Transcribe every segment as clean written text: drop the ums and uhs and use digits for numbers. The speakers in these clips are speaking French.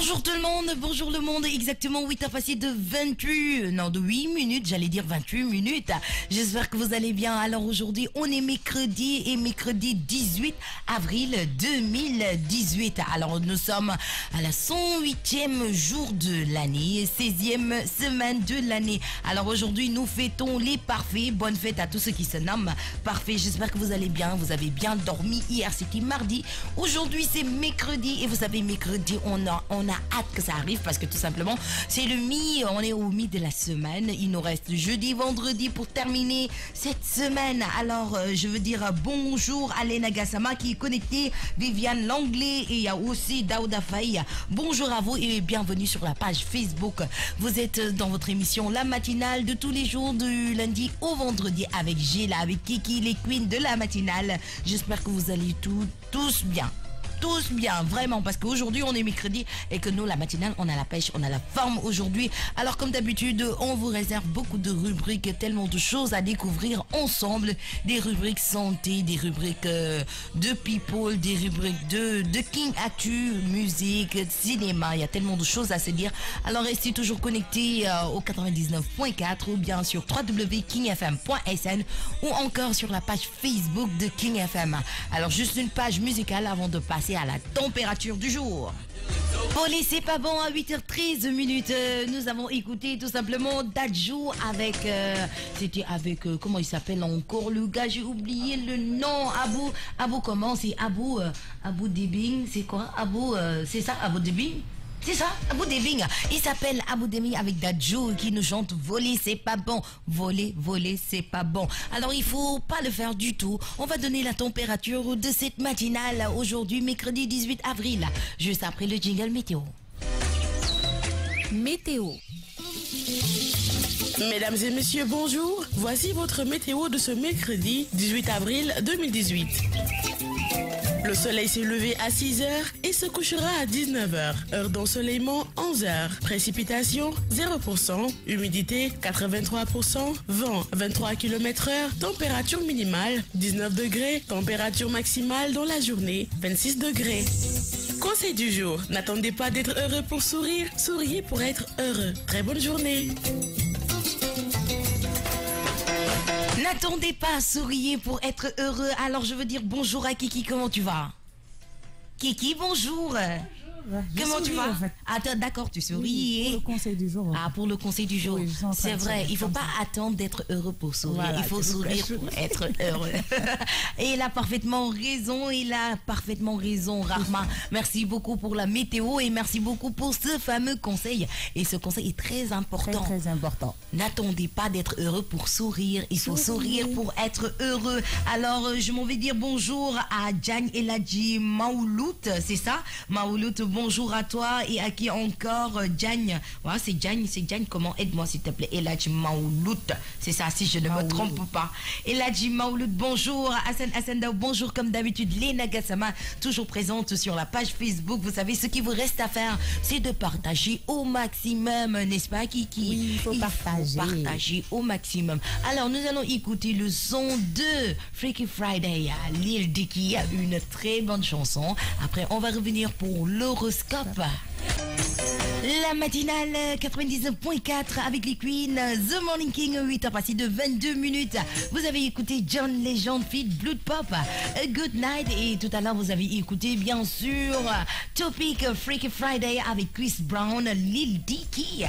Bonjour tout le monde, bonjour le monde, exactement 8 heures passées de 8 minutes, j'allais dire 28 minutes. J'espère que vous allez bien. Alors aujourd'hui, on est mercredi 18 avril 2018. Alors nous sommes à la 108e jour de l'année, 16e semaine de l'année. Alors aujourd'hui, nous fêtons les parfaits. Bonne fête à tous ceux qui se nomment parfaits. J'espère que vous allez bien, vous avez bien dormi. Hier, c'était mardi. Aujourd'hui, c'est mercredi. Et vous savez, mercredi, on a hâte que ça arrive parce que tout simplement, c'est on est au mi de la semaine. Il nous reste jeudi, vendredi pour terminer cette semaine. Alors, je veux dire bonjour à Lena Gassama qui est connectée, Viviane Langlais et il y a aussi Daouda Faye. Bonjour à vous et bienvenue sur la page Facebook. Vous êtes dans votre émission La Matinale de tous les jours du lundi au vendredi avec Gila, avec Kiki, les queens de la matinale. J'espère que vous allez tous bien. Tous bien, vraiment, parce qu'aujourd'hui on est mercredi et que nous, la matinale, on a la pêche, on a la forme aujourd'hui. Alors comme d'habitude, on vous réserve beaucoup de rubriques, tellement de choses à découvrir ensemble. Des rubriques santé, des rubriques de people, des rubriques de King Actu, musique, cinéma. Il y a tellement de choses à se dire. Alors restez toujours connectés au 99.4 ou bien sur www.kingfm.sn ou encore sur la page Facebook de King FM. Alors juste une page musicale avant de passer à la température du jour. Voler c'est pas bon à 8h13 minutes. Nous avons écouté tout simplement Dadju avec c'était avec comment il s'appelle encore le gars, j'ai oublié le nom. Abou comment c'est Abou Debing, c'est quoi c'est ça Abou Debing. C'est ça, Abou Debing. Il s'appelle Abou Debing avec Dadju qui nous chante Voler c'est pas bon. Voler c'est pas bon. Alors il faut pas le faire du tout. On va donner la température de cette matinale aujourd'hui, mercredi 18 avril. Juste après le jingle météo. Météo. Mesdames et messieurs, bonjour. Voici votre météo de ce mercredi 18 avril 2018. Le soleil s'est levé à 6h et se couchera à 19h. Heure d'ensoleillement 11h. Précipitation 0%. Humidité 83%. Vent 23 km/h. Température minimale 19 degrés. Température maximale dans la journée 26 degrés. Conseil du jour. N'attendez pas d'être heureux pour sourire. Souriez pour être heureux. Très bonne journée. N'attendez pas, souriez pour être heureux. Alors je veux dire bonjour à Kiki, comment tu vas? Kiki, bonjour. Comment tu vas? En fait. Attends, d'accord, tu souris. Oui, pour le conseil du jour. Ah, pour le conseil du jour. Oui, c'est vrai, il ne faut pas attendre d'être heureux pour sourire. Voilà, il faut sourire pour être heureux. Et il a parfaitement raison, Rahma. Merci beaucoup pour la météo et merci beaucoup pour ce fameux conseil. Et ce conseil est très important. Très, très important. N'attendez pas d'être heureux pour sourire. Il faut sourire pour être heureux. Alors, je m'en vais dire bonjour à Diagne Eladji Maoulout, c'est ça? Maoulout, bonjour à toi et à qui encore Diagne. Ouais, c'est Diagne, comment? Aide-moi s'il te plaît. Eladji Maoulout, c'est ça si je ne me trompe pas. Eladji Maoulout, bonjour. Hassan Daou, bonjour comme d'habitude. Lena Gassama, toujours présente sur la page Facebook. Vous savez, ce qui vous reste à faire, c'est de partager au maximum, n'est-ce pas Kiki? Oui, il faut partager au maximum. Alors, nous allons écouter le son de Freaky Friday. Lil Dicky a une très bonne chanson. Après, on va revenir pour l'horoscope. La matinale 99.4 avec les Queens, The Morning King, 8h passé de 22 minutes. Vous avez écouté John Legend feat. Blood Pop, A Good Night. Et tout à l'heure, vous avez écouté, bien sûr, Topic Freaky Friday avec Chris Brown, Lil Dicky.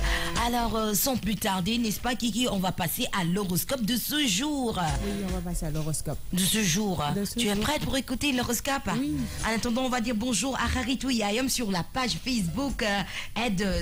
Alors, sans plus tarder, n'est-ce pas, Kiki, on va passer à l'horoscope de ce jour. Oui, on va passer à l'horoscope. De ce jour. Tu es prête pour écouter l'horoscope? Oui. En attendant, on va dire bonjour à Haritou Yayam sur la page Facebook.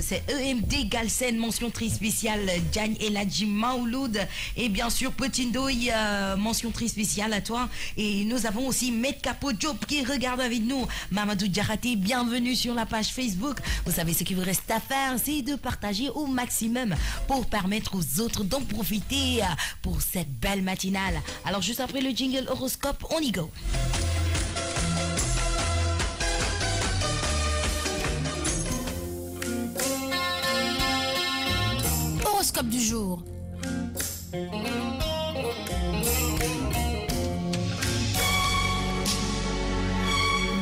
C'est EMD Galsen, mention très spéciale Diagne Eladji Maouloud et bien sûr Potindoy, mention très spéciale à toi. Et nous avons aussi Med Capo Job qui regarde avec nous. Mamadou Djarate, bienvenue sur la page Facebook. Vous savez ce qu'il vous reste à faire, c'est de partager au maximum pour permettre aux autres d'en profiter pour cette belle matinale. Alors juste après le jingle horoscope, on y go. Horoscope du jour.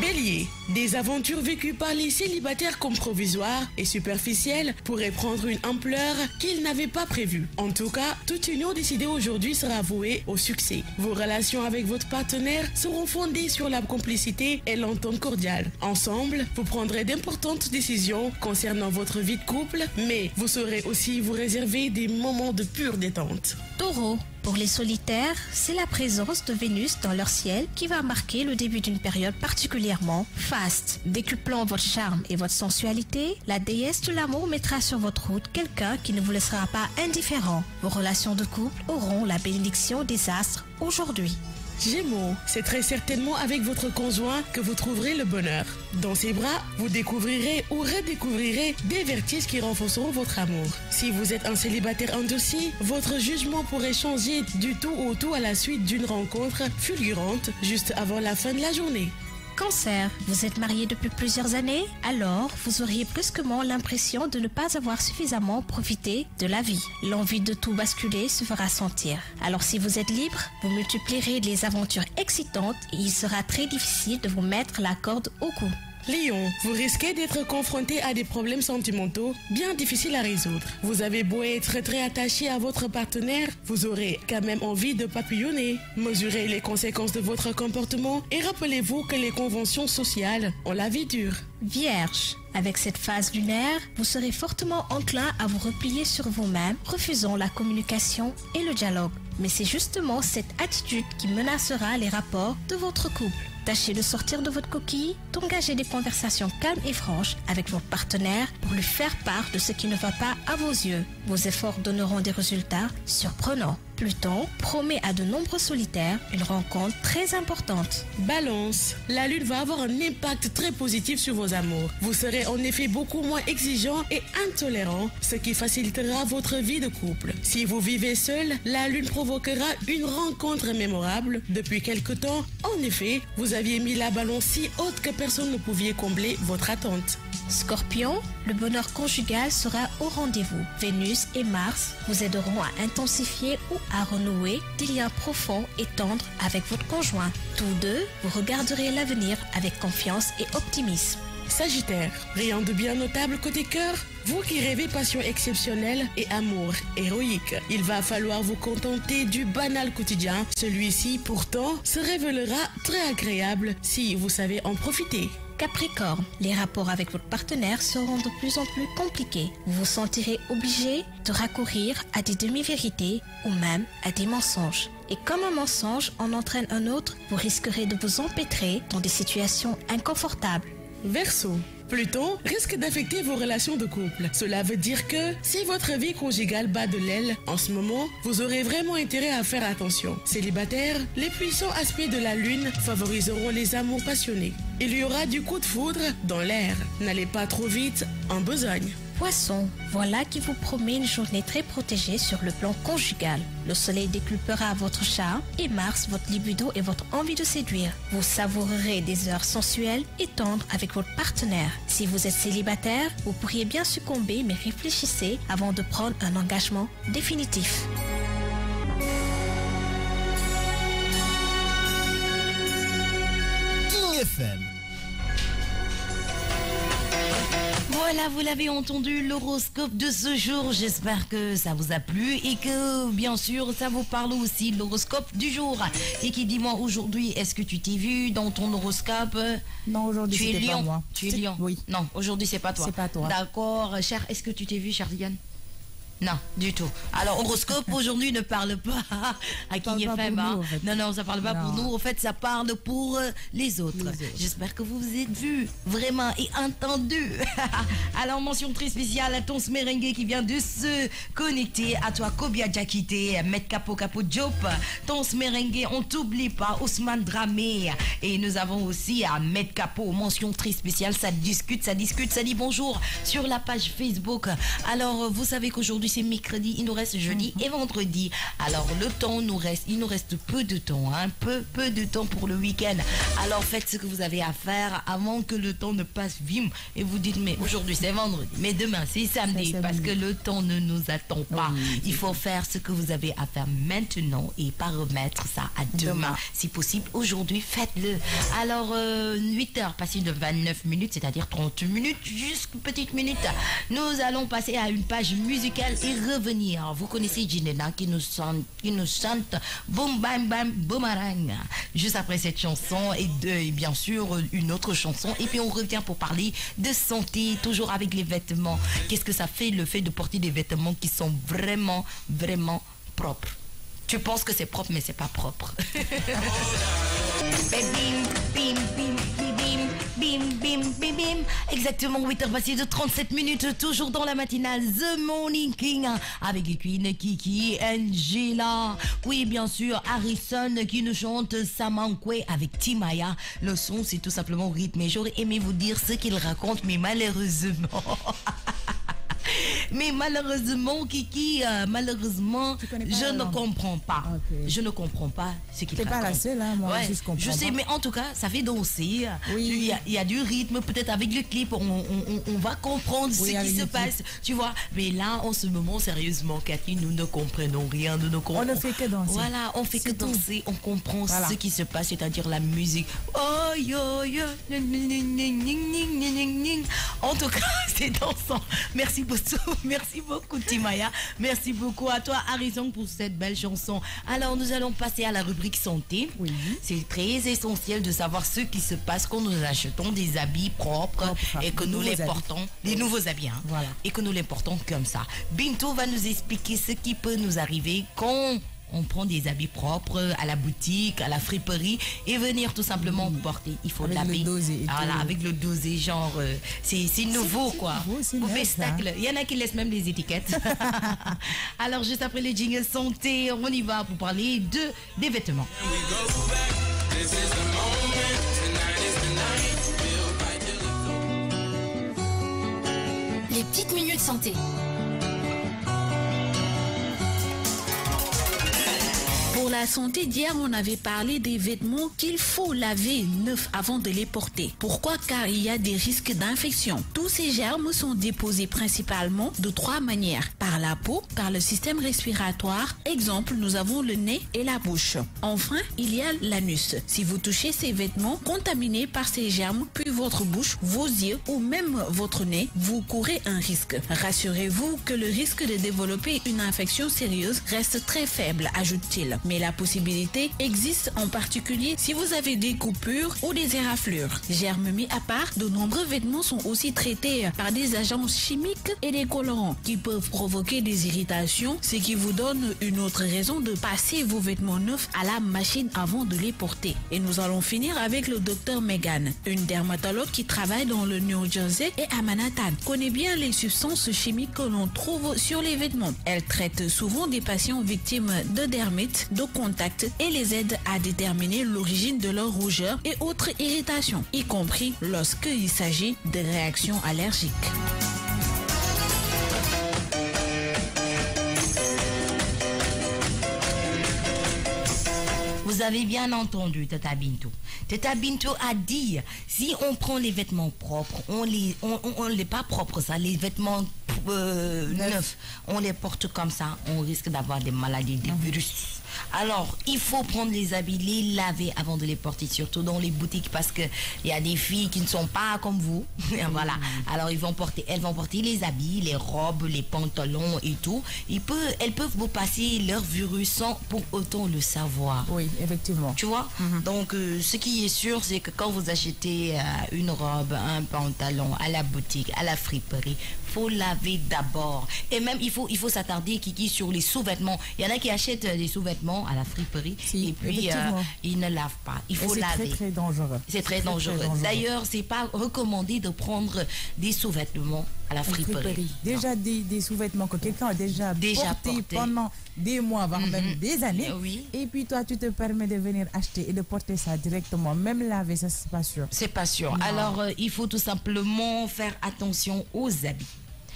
Bélier, Des aventures vécues par les célibataires comme provisoires et superficielles pourraient prendre une ampleur qu'ils n'avaient pas prévue. En tout cas, toute union décidée aujourd'hui sera vouée au succès. Vos relations avec votre partenaire seront fondées sur la complicité et l'entente cordiale. Ensemble, vous prendrez d'importantes décisions concernant votre vie de couple, mais vous saurez aussi vous réserver des moments de pure détente. Taureau. Pour les solitaires, c'est la présence de Vénus dans leur ciel qui va marquer le début d'une période particulièrement faste. Décuplant votre charme et votre sensualité, la déesse de l'amour mettra sur votre route quelqu'un qui ne vous laissera pas indifférent. Vos relations de couple auront la bénédiction des astres aujourd'hui. Gémeaux, c'est très certainement avec votre conjoint que vous trouverez le bonheur. Dans ses bras, vous découvrirez ou redécouvrirez des vertiges qui renforceront votre amour. Si vous êtes un célibataire endurci, votre jugement pourrait changer du tout au tout à la suite d'une rencontre fulgurante juste avant la fin de la journée. Cancer, vous êtes marié depuis plusieurs années, alors vous auriez brusquement l'impression de ne pas avoir suffisamment profité de la vie. L'envie de tout basculer se fera sentir. Alors si vous êtes libre, vous multiplierez les aventures excitantes et il sera très difficile de vous mettre la corde au cou. Lion, vous risquez d'être confronté à des problèmes sentimentaux bien difficiles à résoudre. Vous avez beau être très attaché à votre partenaire, vous aurez quand même envie de papillonner. Mesurez les conséquences de votre comportement et rappelez-vous que les conventions sociales ont la vie dure. Vierge, avec cette phase lunaire, vous serez fortement enclin à vous replier sur vous-même, refusant la communication et le dialogue. Mais c'est justement cette attitude qui menacera les rapports de votre couple. Tâchez de sortir de votre coquille, d'engager des conversations calmes et franches avec votre partenaire pour lui faire part de ce qui ne va pas à vos yeux. Vos efforts donneront des résultats surprenants. Pluton promet à de nombreux solitaires une rencontre très importante. Balance, la lune va avoir un impact très positif sur vos amours. Vous serez en effet beaucoup moins exigeant et intolérant, ce qui facilitera votre vie de couple. Si vous vivez seul, la lune provoquera une rencontre mémorable. Depuis quelque temps, en effet, vous aviez mis la balance si haute que personne ne pouvait combler votre attente. Scorpion, le bonheur conjugal sera au rendez-vous. Vénus et Mars vous aideront à intensifier ou à renouer des liens profonds et tendres avec votre conjoint. Tous deux, vous regarderez l'avenir avec confiance et optimisme. Sagittaire, rien de bien notable côté cœur. Vous qui rêvez passion exceptionnelle et amour héroïque, il va falloir vous contenter du banal quotidien. Celui-ci, pourtant, se révélera très agréable si vous savez en profiter. Capricorne, les rapports avec votre partenaire seront de plus en plus compliqués. Vous vous sentirez obligé de recourir à des demi-vérités ou même à des mensonges. Et comme un mensonge en entraîne un autre, vous risquerez de vous empêtrer dans des situations inconfortables. Verseau, Pluton risque d'affecter vos relations de couple. Cela veut dire que si votre vie conjugale bat de l'aile en ce moment, vous aurez vraiment intérêt à faire attention. Célibataire, les puissants aspects de la lune favoriseront les amours passionnés. Il y aura du coup de foudre dans l'air. N'allez pas trop vite en besogne. Poisson, voilà qui vous promet une journée très protégée sur le plan conjugal. Le soleil décuplera votre charme et Mars votre libido et votre envie de séduire. Vous savourerez des heures sensuelles et tendres avec votre partenaire. Si vous êtes célibataire, vous pourriez bien succomber, mais réfléchissez avant de prendre un engagement définitif. King FM. Voilà, vous l'avez entendu, l'horoscope de ce jour. J'espère que ça vous a plu et que, bien sûr, ça vous parle aussi, l'horoscope du jour. Et qui dit, moi, aujourd'hui, est-ce que tu t'es vu dans ton horoscope? Non, aujourd'hui, Tu es c'était pas lion. moi. Tu es lion. Oui. Non, aujourd'hui, c'est pas toi. C'est pas toi. D'accord. Cher, est-ce que tu t'es vu, cher Diane? Non, du tout. Alors, horoscope aujourd'hui ne parle pas à King parle pas FM. pour Hein. nous, en fait. Non, ça parle pas pour Non. nous. En fait, ça parle pour les autres. Les autres. J'espère que vous vous êtes vus vraiment et entendus. Alors, mention très spéciale à Tons Merengue qui vient de se connecter. À toi, Kobia Jakite, Met Capo Diop. Tons Merengue, on t'oublie pas. Ousmane Dramé. Et nous avons aussi à Met Capo, mention très spéciale. Ça discute, ça dit bonjour sur la page Facebook. Alors, vous savez qu'aujourd'hui, aujourd'hui c'est mercredi, il nous reste jeudi et vendredi. Alors le temps il nous reste peu de temps, hein, peu de temps pour le week-end. Alors faites ce que vous avez à faire avant que le temps ne passe vite et vous dites mais aujourd'hui c'est vendredi, mais demain c'est samedi, parce que le temps ne nous attend pas. Il faut faire ce que vous avez à faire maintenant et pas remettre ça à demain. Si possible, aujourd'hui, faites-le. Alors, 8h passées de 29 minutes, c'est-à-dire 30 minutes, juste une petite minute. Nous allons passer à une page musicale et revenir. Vous connaissez Jinena qui nous chante Boom Bam Bam Boomerang. Juste après cette chanson et bien sûr une autre chanson. Et puis on revient pour parler de santé, toujours avec les vêtements. Qu'est-ce que ça fait, le fait de porter des vêtements qui sont vraiment, vraiment propres? Tu penses que c'est propre, mais c'est pas propre. Bim, bim, bim, bim, bim, bim, bim, bim. Exactement, 8h passées de 37 minutes, toujours dans la matinale The Morning King, avec les Queen, Kiki, Angela. Oui, bien sûr, Harrison qui nous chante Samankwe avec Timaya. Le son, c'est tout simplement rythmé. J'aurais aimé vous dire ce qu'il raconte, mais malheureusement... Mais malheureusement, Kiki, malheureusement, je ne comprends pas. Okay. Je ne comprends pas ce qu'il raconte. T'es pas la seule, hein, moi aussi, je comprends. Je sais, mais en tout cas, ça fait danser. Oui. Il y a du rythme, peut-être avec le clip, on va comprendre ce qui se passe. Tu vois, mais là, en ce moment, sérieusement, Cathy, nous ne comprenons rien. On ne fait que danser. Voilà, on fait que danser, on comprend ce qui se passe, c'est-à-dire la musique. Oh, yo, yo. En tout cas, c'est dansant. Merci beaucoup. Merci beaucoup Timaya, merci beaucoup à toi Harrison pour cette belle chanson. Alors nous allons passer à la rubrique santé. C'est très essentiel de savoir ce qui se passe quand nous achetons des habits propres et que nous les portons, des nouveaux habits, hein, et que nous les portons comme ça. Bintou va nous expliquer ce qui peut nous arriver quand on prend des habits propres à la boutique, à la friperie et venir tout simplement porter. Il faut l'habiller. Voilà, avec le dosé, genre, c'est nouveau quoi. Au spectacle. Il y en a qui laissent même les étiquettes. Alors, juste après les jingles santé, on y va pour parler des vêtements. Les petites minutes santé. Pour la santé, d'hier, on avait parlé des vêtements qu'il faut laver neufs avant de les porter. Pourquoi? Car il y a des risques d'infection. Tous ces germes sont déposés principalement de 3 manières. Par la peau, par le système respiratoire. Exemple, nous avons le nez et la bouche. Enfin, il y a l'anus. Si vous touchez ces vêtements contaminés par ces germes, puis votre bouche, vos yeux ou même votre nez, vous courez un risque. Rassurez-vous que le risque de développer une infection sérieuse reste très faible, ajoute-t-il. Mais la possibilité existe en particulier si vous avez des coupures ou des éraflures. Germes mis à part, de nombreux vêtements sont aussi traités par des agents chimiques et des colorants qui peuvent provoquer des irritations, ce qui vous donne une autre raison de passer vos vêtements neufs à la machine avant de les porter. Et nous allons finir avec le docteur Megan, une dermatologue qui travaille dans le New Jersey et à Manhattan. Connaît bien les substances chimiques que l'on trouve sur les vêtements. Elle traite souvent des patients victimes de dermite, de contact et les aide à déterminer l'origine de leur rougeur et autres irritations, y compris lorsqu'il s'agit de réactions allergiques. Vous avez bien entendu, Tata Bintou. Tata Bintou a dit, si on prend les vêtements propres, on les pas propres, ça, les vêtements neufs, on les porte comme ça, on risque d'avoir des maladies, des virus. Alors, il faut prendre les habits, les laver avant de les porter, surtout dans les boutiques, parce que il y a des filles qui ne sont pas comme vous. Voilà. Alors, elles vont porter les habits, les robes, les pantalons et tout. Elles peuvent vous passer leur virus sans pour autant le savoir. Oui, effectivement. Tu vois? Donc, ce qui est sûr, c'est que quand vous achetez une robe, un pantalon à la boutique, à la friperie, faut laver d'abord. Et même, il faut s'attarder, Kiki, sur les sous-vêtements. Il y en a qui achètent des sous-vêtements à la friperie et puis ils ne lavent pas. Il faut laver. C'est très dangereux. C'est très dangereux. D'ailleurs, c'est pas recommandé de prendre des sous-vêtements à la friperie. Déjà des sous-vêtements que quelqu'un a déjà porté pendant des mois, voire même des années. Oui. Et puis toi, tu te permets de venir acheter et de porter ça directement. Même laver, ça, c'est pas sûr. C'est pas sûr. Non. Alors, il faut tout simplement faire attention aux habits.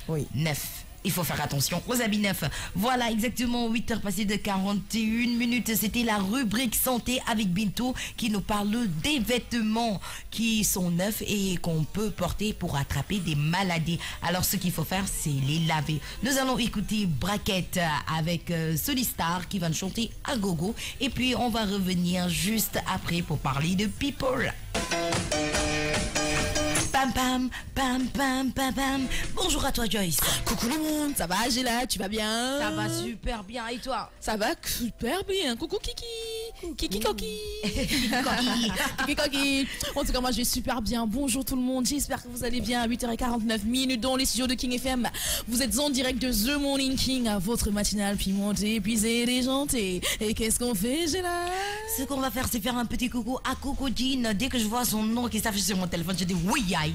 Oui. Neufs. il faut faire attention aux habits neufs. Voilà, exactement 8h passées de 41 minutes. C'était la rubrique santé avec Bintou qui nous parle des vêtements qui sont neufs et qu'on peut porter pour attraper des maladies. Alors, ce qu'il faut faire, c'est les laver. Nous allons écouter Braquette avec Solistar qui va nous chanter à gogo. Et puis, on va revenir juste après pour parler de people. Pam pam, pam pam pam pam. Bonjour à toi Joyce. Coucou le monde, ça va Angela, tu vas bien? Ça va super bien et toi? Ça va super bien. Coucou Kiki. Kiki Koki. Kiki Koki. En tout cas, moi je vais super bien. Bonjour tout le monde, j'espère que vous allez bien. 8h49 minutes dans les studios de King FM. Vous êtes en direct de The Morning King, à votre matinale pimentée, épuisée, déjantée. Et qu'est-ce qu'on fait, Angela? Ce qu'on va faire, c'est faire un petit coucou à Coco Jean. Dès que je vois son nom qui s'affiche sur mon téléphone, je dis oui aïe.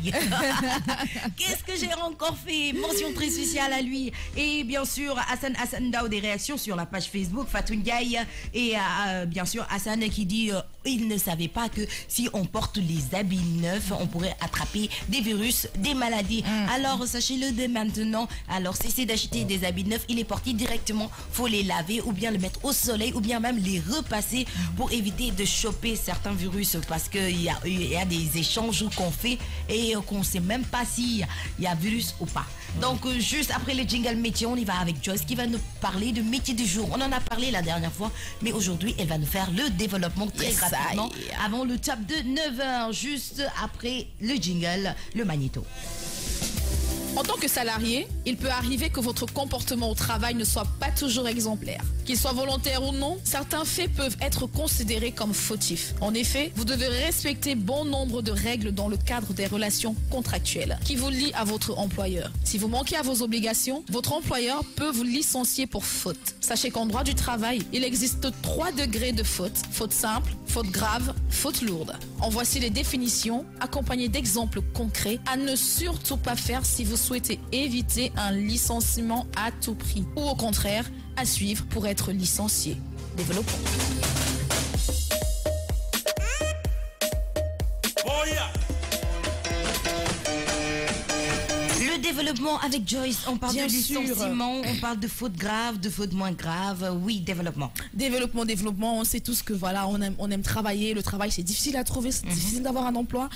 Qu'est-ce que j'ai encore fait? Mention très spéciale à lui. Et bien sûr, Hassan Dao, des réactions sur la page Facebook, Fatou Ndiaye. Et bien sûr, Hassan qui dit il ne savait pas que si on porte les habits neufs, on pourrait attraper des virus, des maladies. Alors, sachez-le dès maintenant. Alors, cessez d'acheter des habits neufs. Il est porté directement. Faut les laver ou bien le mettre au soleil ou bien même les repasser pour éviter de choper certains virus parce qu'il y a des échanges qu'on fait et qu'on ne sait même pas s'il y a virus ou pas. Donc juste après le jingle métier, on y va avec Joyce qui va nous parler de métier du jour. On en a parlé la dernière fois, mais aujourd'hui elle va nous faire le développement très rapidement avant le top de 9h, juste après le jingle, le magnéto. En tant que salarié, il peut arriver que votre comportement au travail ne soit pas toujours exemplaire. Qu'il soit volontaire ou non, certains faits peuvent être considérés comme fautifs. En effet, vous devez respecter bon nombre de règles dans le cadre des relations contractuelles qui vous lient à votre employeur. Si vous manquez à vos obligations, votre employeur peut vous licencier pour faute. Sachez qu'en droit du travail, il existe 3 degrés de faute. Faute simple, faute grave, faute lourde. En voici les définitions, accompagnées d'exemples concrets à ne surtout pas faire si vous souhaitez éviter un licenciement à tout prix. Ou au contraire, à suivre pour être licencié. Développons. Le développement avec Joyce, on parle de licenciement, on parle de fautes graves, de fautes moins graves. Oui, développement. Développement, on sait tous que voilà, on aime travailler. Le travail, c'est difficile à trouver, c'est difficile d'avoir un emploi.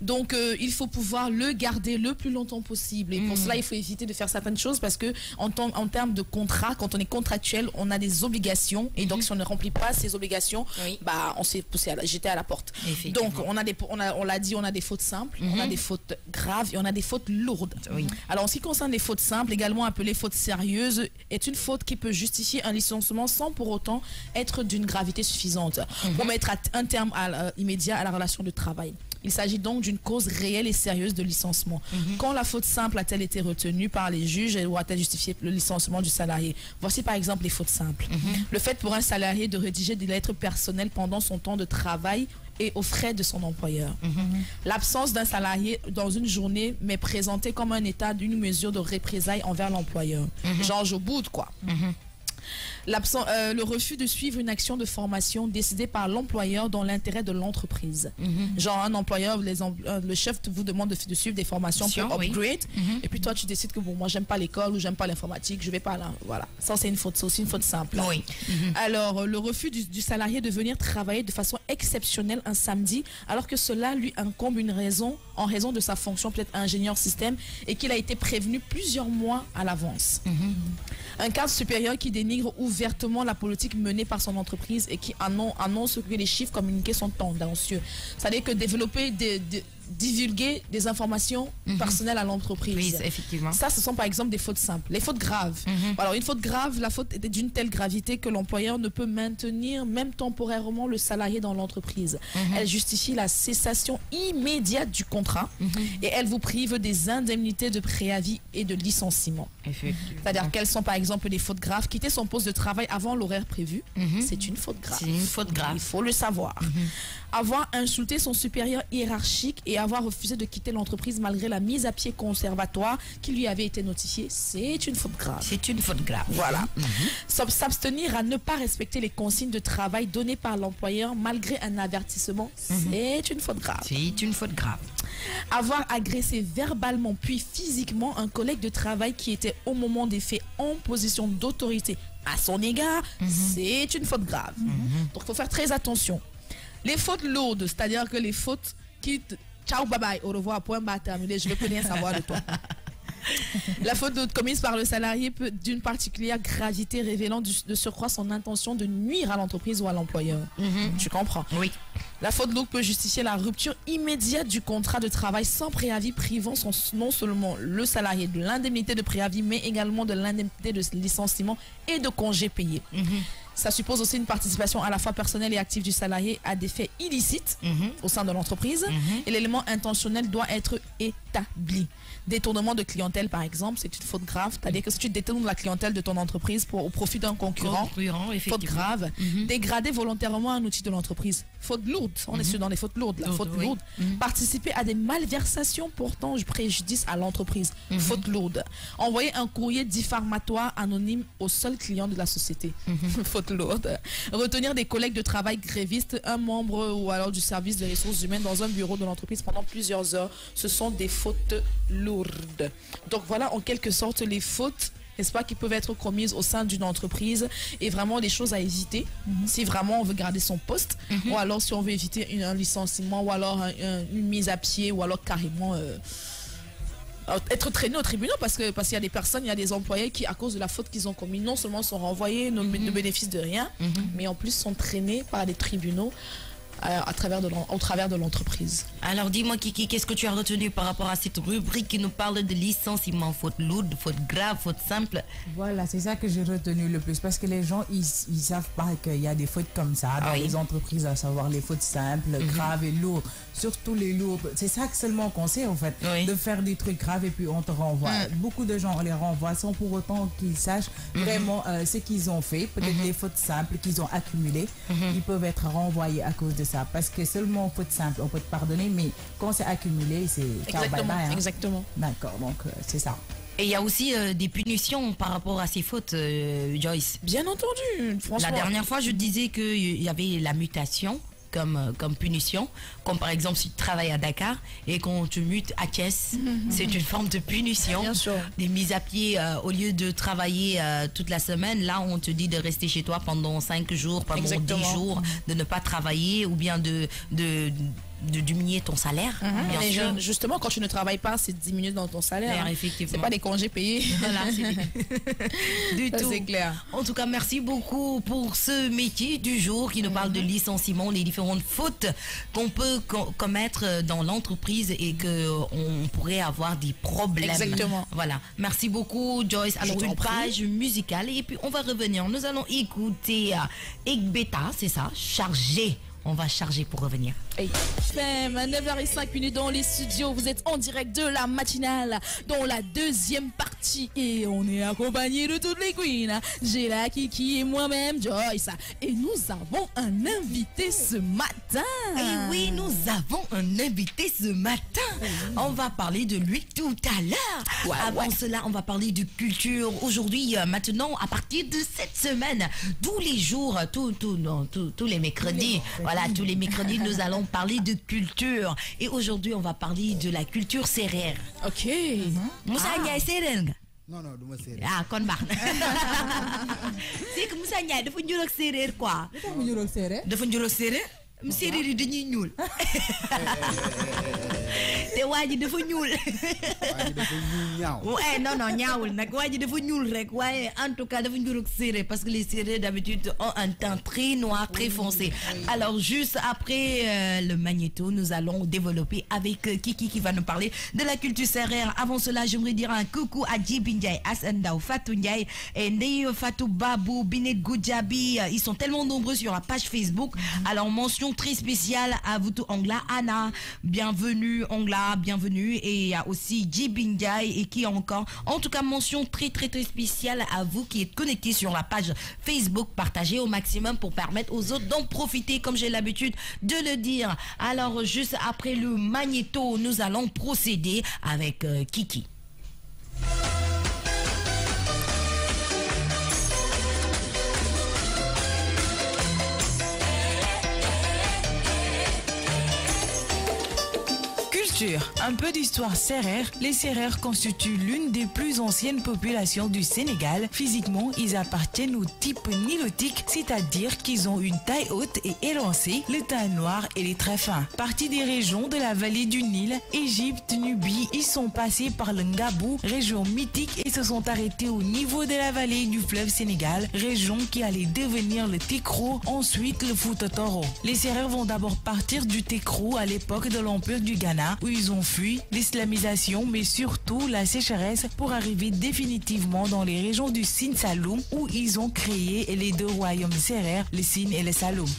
Donc, il faut pouvoir le garder le plus longtemps possible. Et pour cela, il faut éviter de faire certaines choses parce que en termes de contrat, quand on est contractuel, on a des obligations. Et donc, si on ne remplit pas ces obligations, bah, on s'est poussé jeté à la porte. Donc, on l'a dit, on a des fautes simples, on a des fautes graves et on a des fautes lourdes. Alors, en ce qui concerne les fautes simples, également appelées fautes sérieuses, est une faute qui peut justifier un licenciement sans pour autant être d'une gravité suffisante pour mettre un terme immédiat à la relation de travail. Il s'agit donc d'une cause réelle et sérieuse de licenciement. Quand la faute simple a-t-elle été retenue par les juges ou a-t-elle justifié le licenciement du salarié? Voici par exemple les fautes simples. Le fait pour un salarié de rédiger des lettres personnelles pendant son temps de travail et aux frais de son employeur. L'absence d'un salarié dans une journée m'est présentée comme un état d'une mesure de représailles envers l'employeur. Genre, je boude quoi. Le refus de suivre une action de formation décidée par l'employeur dans l'intérêt de l'entreprise. Genre un employeur, le chef vous demande de suivre des formations pour upgrade et puis toi tu décides que bon, moi j'aime pas l'école ou j'aime pas l'informatique, je vais pas là. Voilà, ça c'est une faute, c'est aussi une faute simple. Alors le refus du salarié de venir travailler de façon exceptionnelle un samedi alors que cela lui incombe en raison de sa fonction peut-être ingénieur système et qu'il a été prévenu plusieurs mois à l'avance. Un cadre supérieur qui dénigre ouvertement la politique menée par son entreprise et qui annonce que les chiffres communiqués sont tendancieux. C'est-à-dire que divulguer des informations personnelles à l'entreprise. Oui, effectivement. Ça, ce sont par exemple des fautes simples. Les fautes graves. Alors, une faute grave, la faute est d'une telle gravité que l'employeur ne peut maintenir même temporairement le salarié dans l'entreprise. Elle justifie la cessation immédiate du contrat et elle vous prive des indemnités de préavis et de licenciement. C'est-à-dire quelles sont par exemple les fautes graves? Quitter son poste de travail avant l'horaire prévu, c'est une faute grave. C'est une faute grave. Il faut le savoir. Avoir insulté son supérieur hiérarchique et et avoir refusé de quitter l'entreprise malgré la mise à pied conservatoire qui lui avait été notifiée, c'est une faute grave. C'est une faute grave. Voilà. S'abstenir à ne pas respecter les consignes de travail données par l'employeur malgré un avertissement, c'est une faute grave. C'est une faute grave. Avoir agressé verbalement puis physiquement un collègue de travail qui était au moment des faits en position d'autorité à son égard, c'est une faute grave. Donc il faut faire très attention. Les fautes lourdes, c'est-à-dire que les fautes qui... Ciao, bye bye, au revoir, point barre terminé, je ne veux rien savoir de toi. La faute commise par le salarié peut d'une particulière gravité révélant de surcroît son intention de nuire à l'entreprise ou à l'employeur. Tu comprends? Oui. La faute lourde peut justifier la rupture immédiate du contrat de travail sans préavis, privant non seulement le salarié de l'indemnité de préavis, mais également de l'indemnité de licenciement et de congés payés. Ça suppose aussi une participation à la fois personnelle et active du salarié à des faits illicites au sein de l'entreprise. Et l'élément intentionnel doit être établi. Détournement de clientèle, par exemple, c'est une faute grave. C'est-à-dire que si tu détournes la clientèle de ton entreprise au profit d'un concurrent, faute grave. Dégrader volontairement un outil de l'entreprise, faute lourde. On est dans les fautes lourdes, la faute lourde. Participer à des malversations portant préjudice à l'entreprise, faute lourde. Envoyer un courrier diffamatoire anonyme au seul client de la société, faute lourde. Retenir des collègues de travail grévistes, un membre ou alors du service des ressources humaines dans un bureau de l'entreprise pendant plusieurs heures, ce sont des fautes lourdes. Donc voilà en quelque sorte les fautes, n'est-ce pas, qui peuvent être commises au sein d'une entreprise et vraiment des choses à éviter si vraiment on veut garder son poste ou alors si on veut éviter un licenciement ou alors une mise à pied ou alors carrément être traîné au tribunal parce qu'il y a des personnes, il y a des employés qui à cause de la faute qu'ils ont commise non seulement sont renvoyés, ne bénéficient de rien, mais en plus sont traînés par des tribunaux au travers de l'entreprise. Alors dis-moi Kiki, qu'est-ce que tu as retenu par rapport à cette rubrique qui nous parle de licenciement, faute lourde, faute grave, faute simple? Voilà, c'est ça que j'ai retenu le plus parce que les gens, ils savent pas qu'il y a des fautes comme ça dans les entreprises, à savoir les fautes simples, graves et lourdes. Surtout les lourdes. C'est ça que seulement qu'on sait en fait, de faire des trucs graves et puis on te renvoie. Beaucoup de gens on les renvoie sans pour autant qu'ils sachent vraiment ce qu'ils ont fait. Peut-être des fautes simples qu'ils ont accumulées, ils peuvent être renvoyés à cause de ça. Parce que seulement faute simple, on peut te pardonner, mais quand c'est accumulé, c'est exactement. D'accord, donc c'est ça. Et il y a aussi des punitions par rapport à ces fautes, Joyce. Bien entendu, franchement. La dernière fois, je disais qu'il y avait la mutation comme punition, comme par exemple si tu travailles à Dakar et qu'on te mute à Thiès, c'est une forme de punition. Bien sûr. Des mises à pied au lieu de travailler toute la semaine, là on te dit de rester chez toi pendant 5 jours, pendant 10 jours, de ne pas travailler ou bien de diminuer ton salaire. Bien sûr. Justement, quand tu ne travailles pas, c'est diminuer dans ton salaire. Effectivement. C'est pas des congés payés. Voilà, du tout. C'est clair. En tout cas, merci beaucoup pour ce métier du jour qui nous parle de licenciement, les différentes fautes qu'on peut commettre dans l'entreprise et qu'on pourrait avoir des problèmes. Exactement. Voilà. Merci beaucoup, Joyce. Alors, une page musicale et puis on va revenir. Nous allons écouter Egbeta, c'est ça, Chargé. On va charger pour revenir. FM, 9h05 dans les studios. Vous êtes en direct de la matinale dans la deuxième partie. Et on est accompagné de toutes les queens. J'ai la Kiki et moi-même, Joyce. Et nous avons un invité ce matin. Et oui, nous avons un invité ce matin. On va parler de lui tout à l'heure. Avant cela, on va parler de culture. Aujourd'hui, maintenant, à partir de cette semaine, tous les jours, tous les mercredis, tous les mercredis, nous allons parler de culture. Et aujourd'hui, on va parler de la culture sérère. Ok. Moussa Ndiaye sérère nga? Non, du ma sérère. Ah, kon baax na. C'est que Moussa Ndiaye dafa ñuul ak séeréer quoi. Dafa ñuul ak séeréer. Dafa ñuul ak séeréer. Séeréer yi dañuy ñuul. te waa ji dafa ñuul. waa ji dafa ñuul ñaaw. non ñaawul nag waa ji dafa ñuul rek waaye en tout cas dafa ñuul ak séeréer parce que les séeréer d'habitude ont un teint très noir, très foncé. Alors juste après le magnéto, nous allons développer avec Kiki qui va nous parler de la culture sérère. Avant cela, j'aimerais dire un coucou à Djibi Ndiaye, Assane Ndao, Fatou Ndiaye, et Ndeye Fatou Babou, Binet Goudjabi. Ils sont tellement nombreux sur la page Facebook. Alors mention très spéciale à vous tout Angla, Anna, bienvenue Angla, bienvenue. Et il y a aussi Jibinjai et qui encore. En tout cas, mention très spéciale à vous qui êtes connectés sur la page Facebook. Partagez au maximum pour permettre aux autres d'en profiter, comme j'ai l'habitude de le dire. Alors, juste après le magnéto, nous allons procéder avec Kiki. Un peu d'histoire sérère. Les Sérères constituent l'une des plus anciennes populations du Sénégal. Physiquement, ils appartiennent au type nilotique, c'est-à-dire qu'ils ont une taille haute et élancée, le teint noir et les traits fins. Partis des régions de la vallée du Nil, Égypte, Nubie, ils sont passés par le Ngabou, région mythique, et se sont arrêtés au niveau de la vallée du fleuve Sénégal, région qui allait devenir le Tekro, ensuite le Fouta Toro. Les Sérères vont d'abord partir du Tekro à l'époque de l'Empire du Ghana, où ils ont fui l'islamisation, mais surtout la sécheresse, pour arriver définitivement dans les régions du Sine Saloum, où ils ont créé les deux royaumes sérères, le Sine et le Saloum.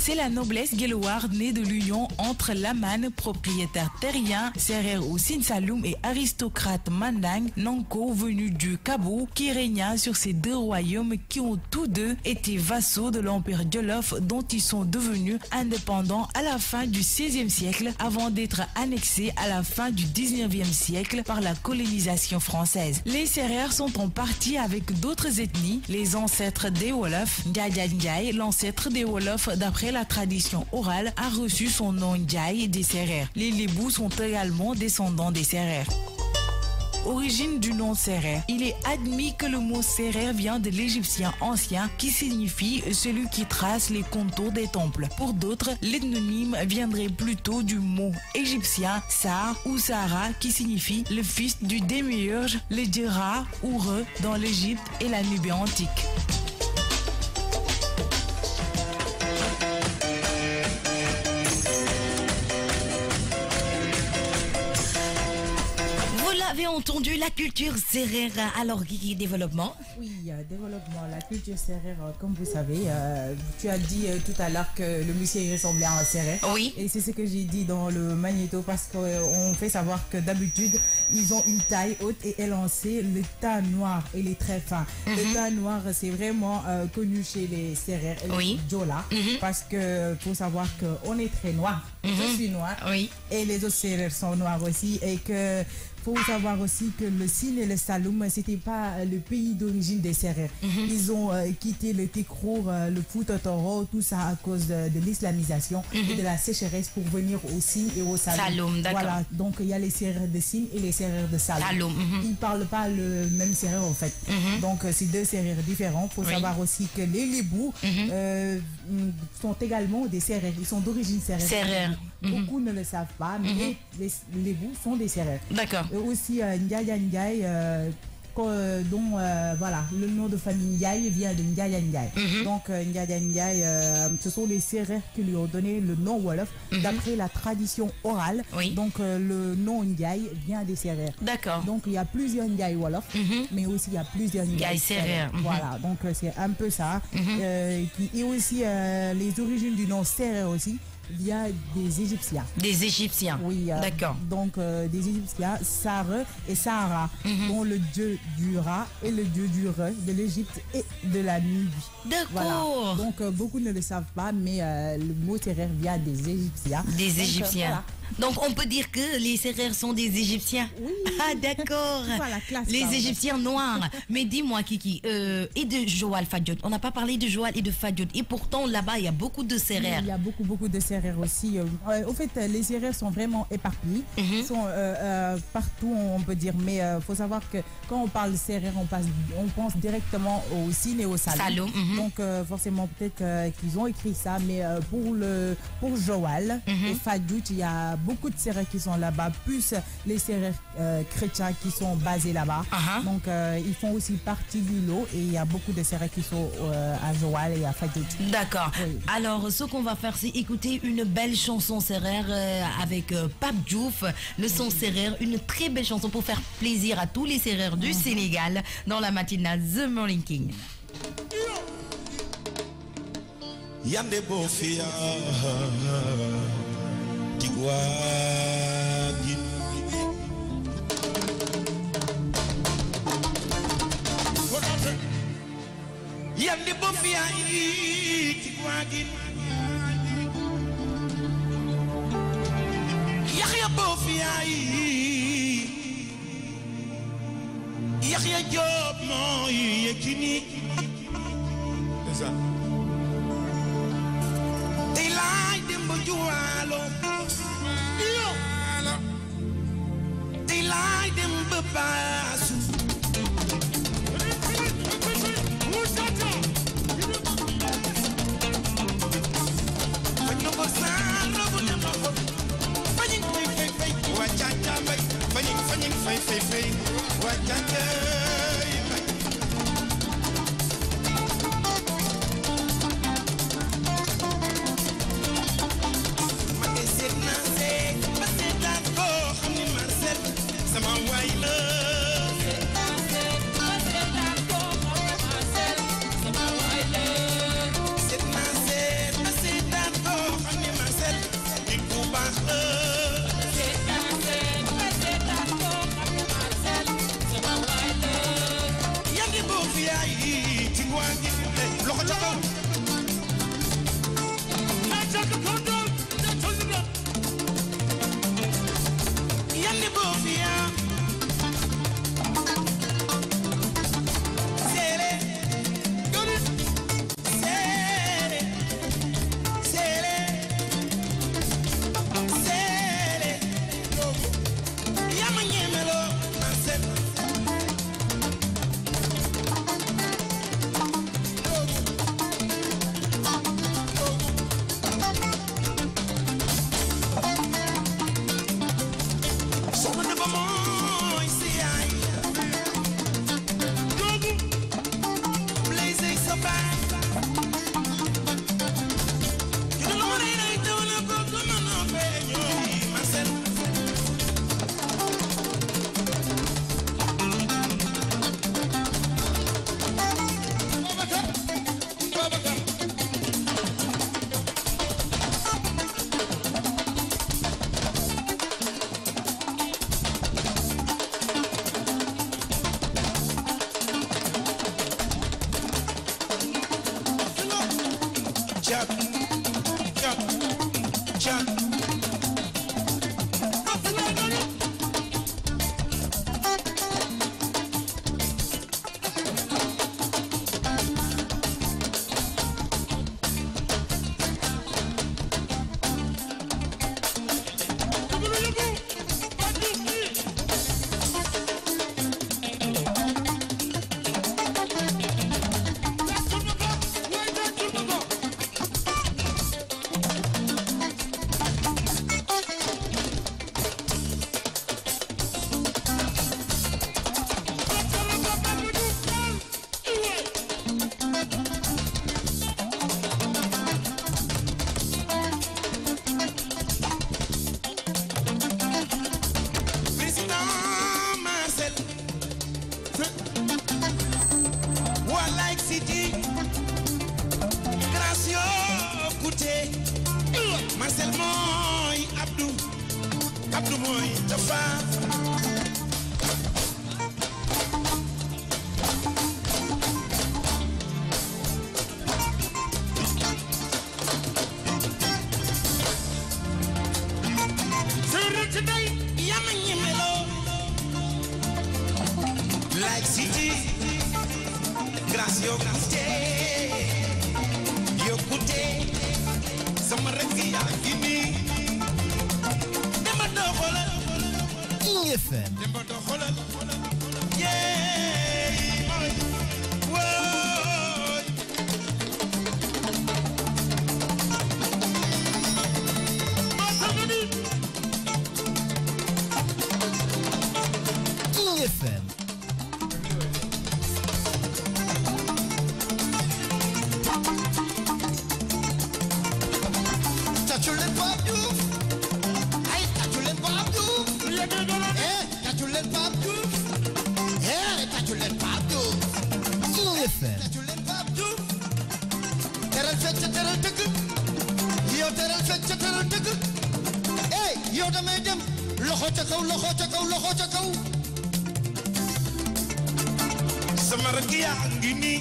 C'est la noblesse guéloire née de l'union entre Laman, propriétaire terrien, Sérère au Sine Saloum, et aristocrate Mandang, Nanko, venu du Kabo, qui régna sur ces deux royaumes qui ont tous deux été vassaux de l'Empire Jolof, dont ils sont devenus indépendants à la fin du XVIe siècle, avant d'être annexés à la fin du XIXe siècle par la colonisation française. Les Sérères sont en partie avec d'autres ethnies, les ancêtres des Wolofs. Ndiaye, l'ancêtre des Wolofs d'après la tradition orale, a reçu son nom Ndiaye des Sérères. Les Lébous sont également descendants des Sérères. Origine du nom Sérère. Il est admis que le mot Sérère vient de l'égyptien ancien qui signifie celui qui trace les contours des temples. Pour d'autres, l'ethnonyme viendrait plutôt du mot égyptien Sar ou Sara qui signifie le fils du démiurge, le Djera ou Re dans l'Égypte et la Nubie antique. Avez entendu la culture sérère. Alors, Guigui, développement? Oui, développement. La culture sérère, comme vous savez, tu as dit tout à l'heure que le musée ressemblait à un sérère. Oui. Et c'est ce que j'ai dit dans le magnéto, parce qu'on fait savoir que d'habitude, ils ont une taille haute et élancée, le teint noir et les traits fins. Le teint noir, c'est vraiment connu chez les sérères et les Djola, parce que faut savoir qu'on est très noir. Je suis noir. Oui. Et les autres sérères sont noirs aussi, et que faut savoir aussi que le Sine et le Saloum, c'était pas le pays d'origine des Sérères. Ils ont quitté le Tekro, le Fouta Toro, tout ça à cause de l'islamisation et de la sécheresse pour venir au Sine et au Saloum. Voilà, donc il y a les Sérères de Sine et les Sérères de Saloum. Ils parlent pas le même Sérère en fait. Donc c'est deux Sérères différents. Faut savoir aussi que les Lébous sont également des Sérères. Ils sont d'origine sérère. Beaucoup ne le savent pas, mais les Lébous sont des Sérères. D'accord. Et aussi Ndiaye, dont voilà, le nom de famille Ndiaye vient de Ndiaye. Donc Ndiaye, ce sont les Sérères qui lui ont donné le nom Wolof d'après la tradition orale. Donc le nom Ndiaye vient des Sérères. D'accord. Donc il y a plusieurs Ndiaye Wolof, mais aussi il y a plusieurs Ndiaye Sérères. Voilà, donc c'est un peu ça. Et aussi les origines du nom Sérère aussi vient des Égyptiens. Des Égyptiens. Oui. D'accord. Donc des Égyptiens, Sare et Sahara, dont le dieu du Ra et le dieu du Re de l'Égypte et de la Nubie. D'accord. Voilà. Donc beaucoup ne le savent pas, mais le mot Sérère vient des Égyptiens. Des Égyptiens. Voilà. Donc on peut dire que les Sérères sont des Égyptiens. Oui. Ah d'accord. Voilà, classe, les Égyptiens noirs. Mais dis-moi Kiki, et de Joal Fadiot. On n'a pas parlé de Joal et de Fadiot. Et pourtant là-bas il y a beaucoup de Sérères. Il y a beaucoup de Sérères aussi. Au fait, les Sérères sont vraiment éparpillés. Ils sont partout, on peut dire. Mais il faut savoir que quand on parle Sérères, on pense directement au Sine et au Saloum. Donc forcément peut-être qu'ils ont écrit ça. Mais pour Joal et Fadiot, il y a beaucoup de Sérères qui sont là-bas, plus les Sérères chrétiens qui sont basés là-bas. Donc ils font aussi partie du lot, et il y a beaucoup de Sérères qui sont à Joal et à Fadiot. D'accord. Alors ce qu'on va faire, c'est écouter une belle chanson sérère avec Pape Diouf, le son sérère, une très belle chanson pour faire plaisir à tous les sérères du Sénégal dans la matinale The Morning King. Yande Bofia Tigwa bofia ci wagin Yaxya bofia Yaxya Joob mooy Yékini tey laay dem ba juwaalo tey laay dem ba baasu Sama rek yaa ngi nii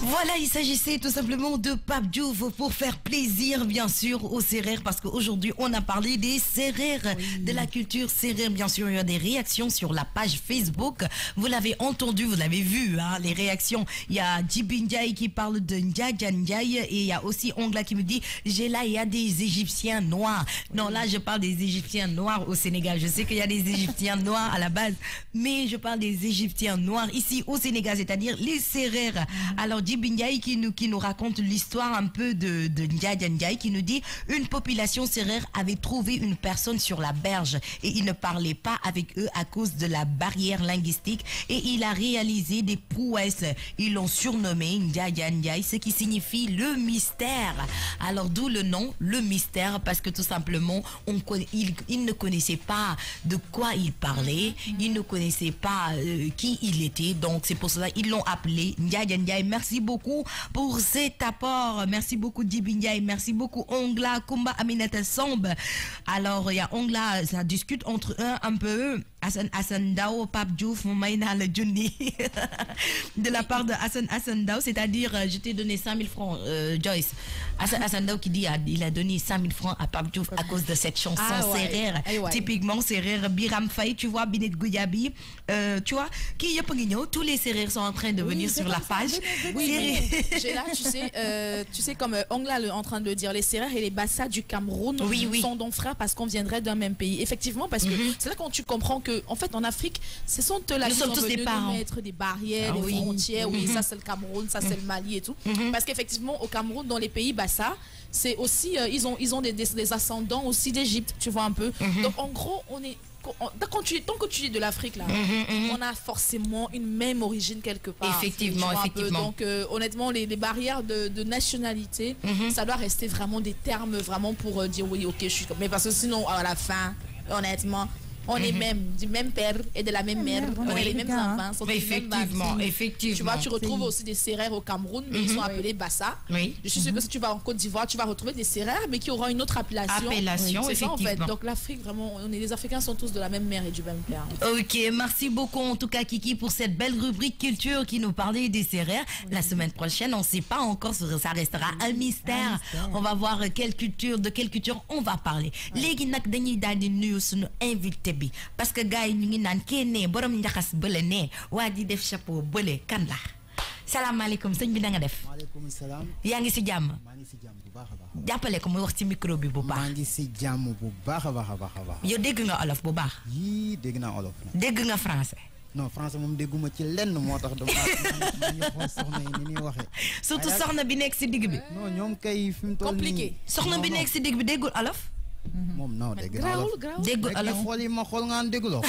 Voilà, il s'agissait tout simplement de Pape Diouf pour faire plaisir, bien sûr, aux Sérères, parce qu'aujourd'hui, on a parlé des Sérères, de la culture sérère. Bien sûr, il y a des réactions sur la page Facebook. Vous l'avez entendu, vous l'avez vu, hein, les réactions. Il y a Djibi Ndiaye qui parle de Ndiaye, et il y a aussi Ongla qui me dit, il y a des Égyptiens noirs. Non, là, je parle des Égyptiens noirs au Sénégal. Je sais qu'il y a des Égyptiens noirs à la base, mais je parle des Égyptiens noirs ici au Sénégal, c'est-à-dire les Sérères. Alors, Djibi Ndiaye qui nous raconte l'histoire un peu de Ndiaye qui nous dit une population sérère avait trouvé une personne sur la berge et il ne parlait pas avec eux à cause de la barrière linguistique et il a réalisé des prouesses. Ils l'ont surnommé Ndiaye, ce qui signifie le mystère. Alors d'où le nom, le mystère, parce que tout simplement il ne connaissait pas de quoi il parlait, il ne connaissait pas qui il était, donc c'est pour cela qu'ils l'ont appelé Ndiaye. Merci beaucoup pour cet apport. Merci beaucoup Djibi Ndiaye. Merci beaucoup Ongla, Kumba, Aminata Samb. Alors il y a Ongla, ça discute entre eux un peu. Hassan Dao, Pape Diouf, Maïna le Johnny. De la part de Hassan Dao, c'est-à-dire je t'ai donné 5 000 francs, Joyce. Hassan Dao qui dit il a donné 5 000 francs à Pape Diouf à cause de cette chanson sérère. Typiquement sérère. Biram Faye, tu vois, Binet Gouyabi, tu vois, tous les sérères sont en train de venir sur la page. Oui, j'ai là, tu sais comme Ongla est en train de le dire, les Sérères et les Bassa du Cameroun sont donc frères parce qu'on viendrait d'un même pays. Effectivement, parce que c'est là quand tu comprends que, en fait, en Afrique, ce sont eux là qui sont venus nous mettre des barrières, des frontières. Oui, ça c'est le Cameroun, ça c'est le Mali et tout. Parce qu'effectivement, au Cameroun, dans les pays Bassa, c'est aussi, ils ont des ascendants aussi d'Égypte, tu vois un peu. Donc en gros, on est tant que tu es de l'Afrique là, on a forcément une même origine quelque part. Effectivement. Donc honnêtement, les barrières de nationalité, ça doit rester vraiment des termes vraiment pour dire oui, ok, je suis comme. Mais parce que sinon, à la fin, honnêtement, on est même du même père et de la même mère. On est les mêmes enfants. Sont effectivement. Tu vois, tu retrouves aussi des Sérères au Cameroun, mais ils sont appelés Bassa. Je suis sûre que si tu vas en Côte d'Ivoire, tu vas retrouver des Sérères, mais qui auront une autre appellation. C'est ça en fait. Donc l'Afrique, vraiment, les Africains sont tous de la même mère et du même père. Ok, merci beaucoup en tout cas Kiki pour cette belle rubrique culture qui nous parlait des Sérères. La semaine prochaine, on ne sait pas encore, ça restera un mystère. On va voir de quelle culture on va parler. Légui nak dañuy daldi nuyu suñu invité bi parce que gars yi ñu ngi naan kene borom njaxas bële ne waa ji def chapeau bële kan la. Salaamaaleykum sëñ bi na nga def. Maaleykum salaam. yaa ngi si jàmm. maa ngi si jàmm bu baax a baax. jàppale ko muy wax ci micro bi bu baax. maa ngi si jàmm bu baax a baax a baax a baax. yow dégg nga olof bu baax. yii dégg naa olof. dégg nga français. non français moom dégguma ci lenn moo tax dama ñu xool soxna yi ni ñuy waxee. surtout soxna bi nekk si digg bi. non ñoom kay fi mu toll nii compliqué. soxna bi nekk si digg bi déggul olof. moom non dégg na olof. déggul olof xool yi ma xool nga an dégguloo.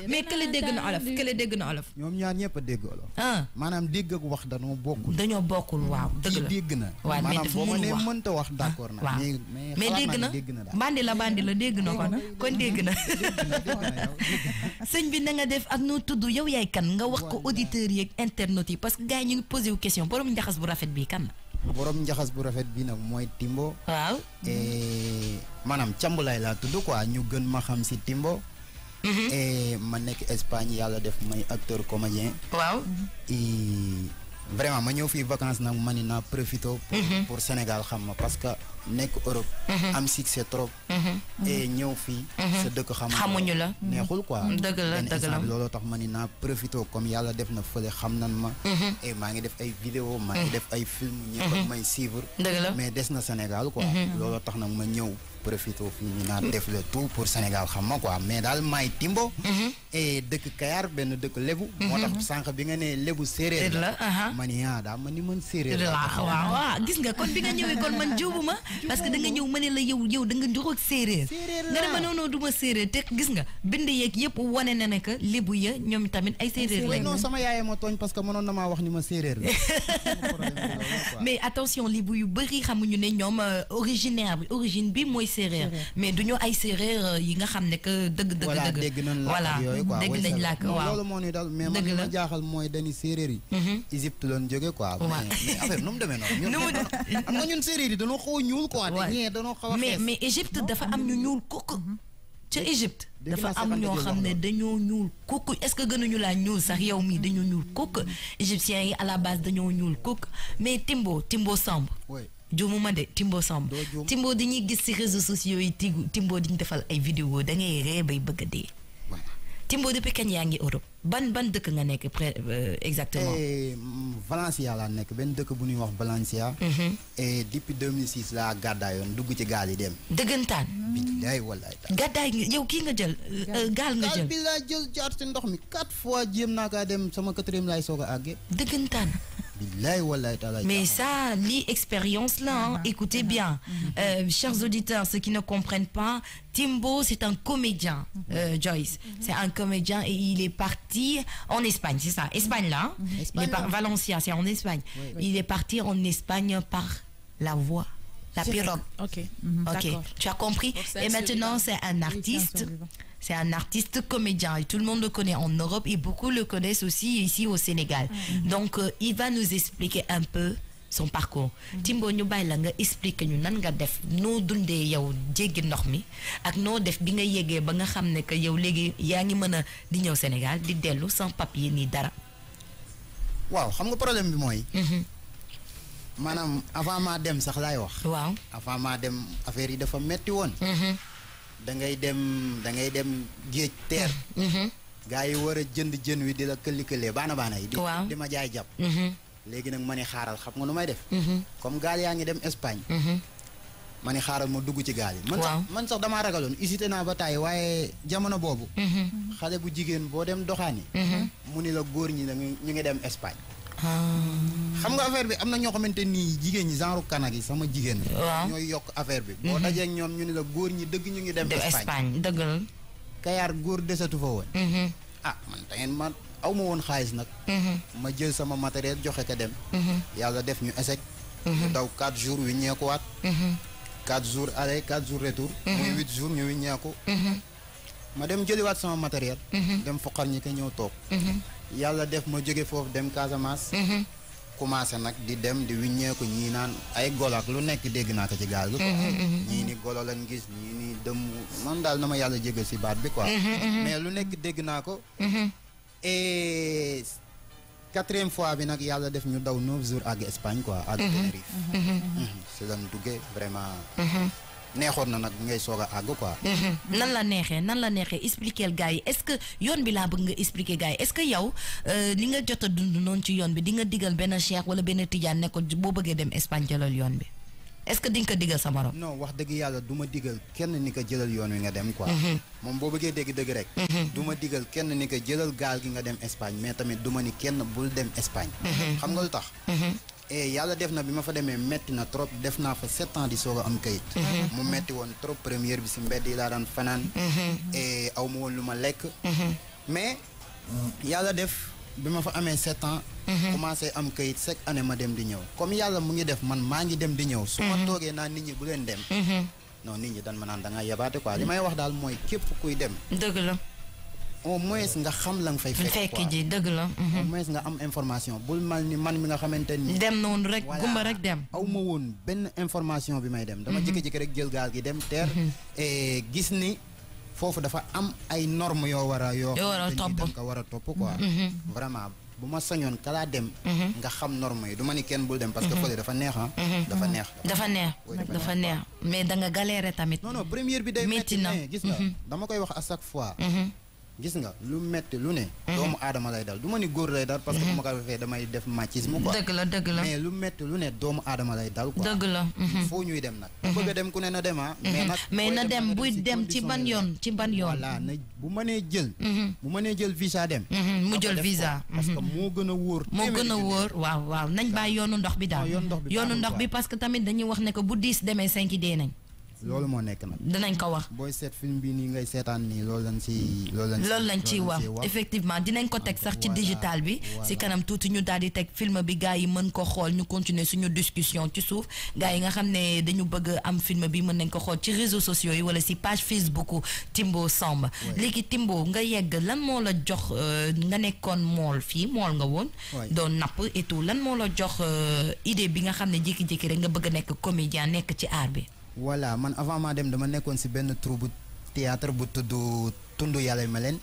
mais kële dégg na olof kële dégg na olof. ñoom ñaar ñëpp a dégg olof. maanaam dégg ak wax dañoo bokkul. dañoo bokkul waaw dëgg la dégg na. waaw mais dafa maanaam boo ma nee mënul wax mënta wax d'accord na. waaw mais dégg na bandi la dégg na kon dégg na. sëñ bi na nga def ak noo tudd yow yaay kan nga wax ko auditeurs yi ak internautes yi parce que gars yi ñu ngi posé wu question borom njaxas bu rafet bi kan la. borom njaxas bu rafet bi nag mooy Timbo. waaw. maanaam càmbulaay laa tudd quoi ñu gën ma xam si Timbo. et ma nekk Espagne yàlla def may acteur comédien. waaw. vraiment ma ñëw fii vacances nag ma ni naa profité pour Sénégal xam ma parce que nekk Europe. am succès trop. et ñëw fii. sa dëkk xamuñu la neexul quoi. dëgg la looloo tax ma ni naa profité comme yàlla def na fële xam nan ma. et maa ngi def ay vidéo maa ngi def ay film ñëpp may suivre. mais des na Sénégal quoi. looloo tax nag ma ñëw. profité fii ñu naan def le tout pour Sénégal xam ma quoi mais daal maay Timbo. et dëkk Kayar benn dëkk Lebu. moo tax sànq bi nga ne Lebu séeréer la. ma ni daa ma ni mën séeréer la. waaw gis nga kon bi nga ñëwee kon man juubuma parce que da nga ñëw ma ne la yow da nga nduroog séeréer. nga ne ma non du ma séeréer te gis nga bind yeeg yëpp wane na ne que Lebu ya ñoom tamit ay séeréer lañ. non sama yaay ma tooñ parce que mënoon na maa wax ni ma séeréer la. mais attention Lebu yu bëri xamuñu ne ñoom origine bi mooy séeréer mais duñu ay séeréer yi nga xam ne que dëgg voilà dégg nañ la yooyu quoi dégg nañ la waaw loolu moo ni dal mais man li ma jaaxal mooy dañu séeréer yi Égypte loon jóge quoi mais affaire nu mu demee noonu am nga ñun séeréer yi dañoo xaw a ñuul quoi ñee dañoo xaw a xees mais Égypte dafa am ñu ñuul kooku ca Égypte dafa am ñoo xam ne dañoo ñuul kukk est-ce que gënuñu laa ñuul sax yow mii dañoo ñuul kukk égyptiens yi à la base dañoo ñuul kukk mais Timbo Samb juumuma de Timbo Samb Timbo dañuy gis ci réseaux sociaux yi Timbo diñu defal ay vidéo da ngay ree bay bëgg a dee Timbo depuis kañ yaa ngi Europe ban dëkk nga nekk exactement. Valencia laa nekk benn dëkk bu ñuy wax Valencia. et depuis 2006 laa gàddaayoon dugg ci gaal yi dem. dëggantaan. billaay wallaay. gàddaay yow kii nga jël. gaal nga jël gaal bi laa jël jaar ci ndox mi 4 fois jéem naa kaa dem sama 4e laay soog a àggee. dëggantaan. Mais ça, l'expérience là, hein, écoutez bien, chers auditeurs, ceux qui ne comprennent pas, Timbo, c'est un comédien, Joyce. C'est un comédien et il est parti en Espagne, c'est ça, Espagne là. Valencia, c'est en Espagne. Il est parti en Espagne par la voie, la pirogue. Ok. Ok, tu as compris. Et maintenant, c'est un artiste. C'est un artiste comédien et tout le monde le connaît en Europe et beaucoup le connaissent aussi ici au Sénégal. Donc, il va nous expliquer un peu son parcours. Timbo ñu bay la nga expliquer ñu nan nga def no dundé yow jéggi ndox mi ak no def bi nga yéggé ba nga xamné que yow légui yaangi mëna di ñëw Sénégal di dellu sans papier ni dara. Waaw, xam nga problème bi moy manam avant ma dem sax lay wax. Waaw. Avant ma dem affaire yi dafa metti won. da ngay dem géej teer gaa yi war a jënd jën wi di la këlli-këllee baana yi di ma jaay jàpp léegi nag ma ni xaaral xam nga nu may def comme gaal yaa ngi dem Espagne ma ni xaaral ma dugg ci gaal yi man sax damaa ragaloon hésité naa ba tàyyi waaye jamono boobu xale bu jigéen boo dem doxaani mu ni la góor ñi ñu ngi dem Espagne xam nga affaire bi am na ñoo xamante ni jigéen ñi genre kanak yi sama jigéen ñooy yokk affaire bi boo dajee ak ñoom ñu ni la góor ñi dëgg ñu ngi dem Espagne dëgg la Kayaar góor desatu fa woon man tangeen ma aw ma woon xaalis nag ma jël sama matériel joxe ka dem yàlla def ñu échec ñu daw 4 jours wi ñeekuwaat 4 jours aller 4 jours retour muy 8 jours ñu wi ñeeku ma dem jëliwaat sama matériel dem foqar ñi ko ñëw toog yàlla def ma jóge foofu dem Casamance commencé nag di dem di wiññeeku ñii naan ay golo ak lu nekk dégg naa ko ci gaal gi quoi ñii ni golo lañ gis ñii ni dëmm man daal na ma yàlla jégal si baat bi quoi mais lu nekk dégg naa ko et 4e fois bi nag yàlla def ñu daw 9 jours àgg Espagne quoi àgg Tenerife si lañ duggee vraiment neexoon na nag ngay soog a àgg quoi. nan la neexee expliquer gars yi est-ce que yoon bi laa bëgg nga expliquer gars yi est-ce que yow li nga jot a dund noonu ci yoon bi di nga digal benn cheikh wala benn tijaan ne ko boo bëggee dem Espagne jëlal yoon bi est-ce que di nga ko digal sa morom. non wax dëgg yàlla du ma digal kenn ni ko jëlal yoon wi nga dem quoi. moom boo bëggee dégg rek. du ma digal kenn ni ko jëlal gaal gi nga dem Espagne mais tamit du ma ni kenn bul dem Espagne. xam nga lu tax. et yàlla def na bi ma fa demee metti na trop def naa fa 7 ans di soog a am kayit mu metti woon trop première bi si mbedd yi laa daan fanaan et aw ma woon lu ma lekk mais yàlla def bi ma fa amee 7 ans commencé am kayit chaque année ma dem di ñëw comme yàlla mu ngi def man maa ngi dem di ñëw su ma toogee naan nit ñi bu leen dem non nit ñi dan ma naan da nga yabaate quoi li may wax daal mooy képp kuy dem dëgg la au moins nga xam la nga fay fekk ji dëgg la au moins nga am information bul mal ni man mi nga xamante ni dem noonu rek gumba rek dem aw ma woon benn information bi may dem dama jékki-jékki rek jël gaal gi dem teer et gis ni foofu dafa am ay normes yoo war a topp nga war a topp quoi vraiment bu ma sañoon kalaa dem nga xam normes yi du ma ni kenn bul dem parce que fële dafa neex dafa neex mais da nga galérer tamit non première bi day metti na gis nga dama koy wax à chaque fois gis nga lu metti lu ne doomu aadama lay dal du ma ni góor lay dal parce que bu ma ko defee damay def machisme quoi dëgg la mais lu metti lu ne doomu aadama lay dal quoi dëgg la foo ñuy dem nag bëgg a dem ku ne na dem mais na dem buy dem ci ban yoon voilà na bu mënee jël visa dem mu jël visa parce que moo gën a wóor waaw nañ bàyyi yoonu ndox bi daal yoonu ndox bi parce que tamit dañuy wax ne que bu 10 demee 5 dee nañ loolu moo nekk nag dinañ ko wax booy seet film bi nii ngay seetaan nii loolu lañ ci wax effectivement dinañ ko teg sax ci digital bi si kanam tuuti ñu daal di teg film bi gars yi mën ko xool ñu continuer suñu discussion ci suuf gars yi nga xam ne dañu bëgg am film bi mën nañ ko xool ci réseaux sociaux yi wala si page Facebook Timbo Samb léegi Timbo nga yegg lan moo la jox nga nekkoon mool nga woon doon napp et tout lan moo la jox idée bi nga xam ne jékki-jékki rek nga bëgg a nekk comédien nekk ci art bi voilà man avant maa dem dama nekkoon si benn troupe théâtre bu tudd Tundu Yàlla Melen.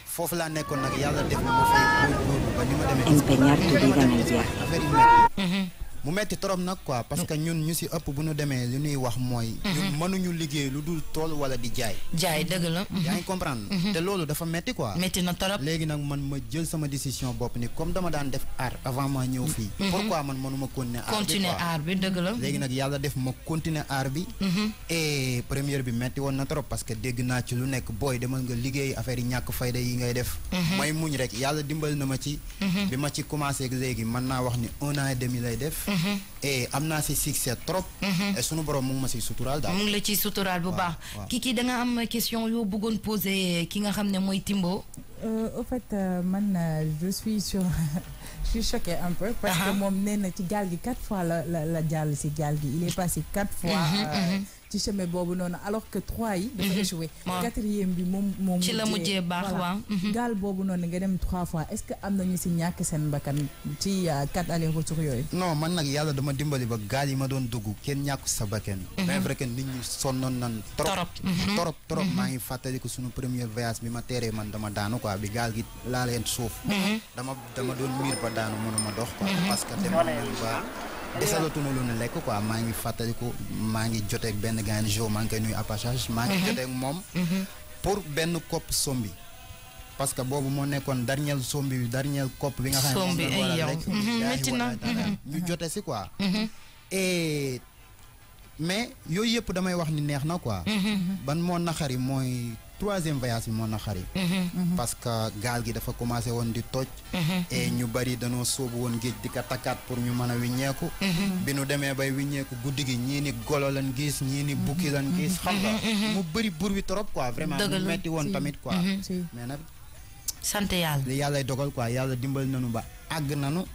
foofu laa nekkoon nag yàlla def na ma fay góorgóorlu ba ni ma demee. empeñar tu vida en el viaje. affaire yi metti. mu metti trop nag quoi parce que ñun ñu si ëpp bu ñu demee li ñuy wax mooy. ñun mënuñu liggéey lu dul tool wala di jaay. jaay dëgg la. yaa ngi comprendre. te loolu dafa metti quoi. metti na trop. léegi nag man ma jël sama décision bopp ni comme dama daan def art avant ma ñëw fii. pourquoi man mënuma continuer art bi dëgg la. léegi nag yàlla def ma continuer art bi. et première bi metti woon na trop parce que dégg naa ci lu nekk booy demal nga liggéey affaire yi ñàkk fayda yi ngay def. may muñ rek yàlla dimbal na ma ci. bi ma ci commencé léegi mën naa wax ni 1 an et demi lay def. et am naa si succès trop. et sunu borom mu ngi ma si suturaal daal. mu ngi la ci suturaal bu baax. Kiki da nga am question yoo bëggoon poser ki nga xam ne mooy Timbo. Au fait man je suis sur je suis choquée un peu. parce que moom nee na ci gaal gi 4 fois la jàll si gaal gi il est passé 4 fois. ci chemin boobu noonu alors que 3 yi. dafa échoué. 4e bi moom ci la mujjee baax waaw. gaal boobu noonu nga dem 3 fois est-ce que am na ñu si ñàkk seen bakkan ci 4 aller-retour yooyu. non man nag yàlla dama dimbali ba gaal yi ma doon dugg kenn ñàkk sa bakkan. mais vrai que nit ñi sonnoon nan trop. maa ngi fàttaliku sunu premier voyage bi ma teeree man dama daanu quoi bi gaal gi laa leen suuf. dama doon miir ba daanu mënuma dox quoi. parce que dem nañu ba. desalatuma lu ne lekk quoi maa ngi fàttaliku maa ngi joteeg benn gars jo maa ngi koy nuyu à passage maa ngi joteeg moom pour benn kopp sombi parce que boobu moo nekkoon dernier kopp bi nga xam ne moom la war a lekk métti na ñu jote si quoi et mais yooyu yëpp damay wax ni neex na quoi ban moo naxari mooy 3e voyage bi moo naxari parce que gaal gi dafa commencé woon di toj et ñu bari dañoo sóobu woon géej di ko takkaat pour ñu mën a wiññeeku bi nu demee bay wiññeeku guddi gi ñii ni golo lan gis ñii ni bukki lan gis xam nga mu bëri bur wi trop quoi vraiment mu metti woon tamit quoi mais nag sant yàlla li yàllay dogal quoi yàlla dimbal nanu ba àgg nanu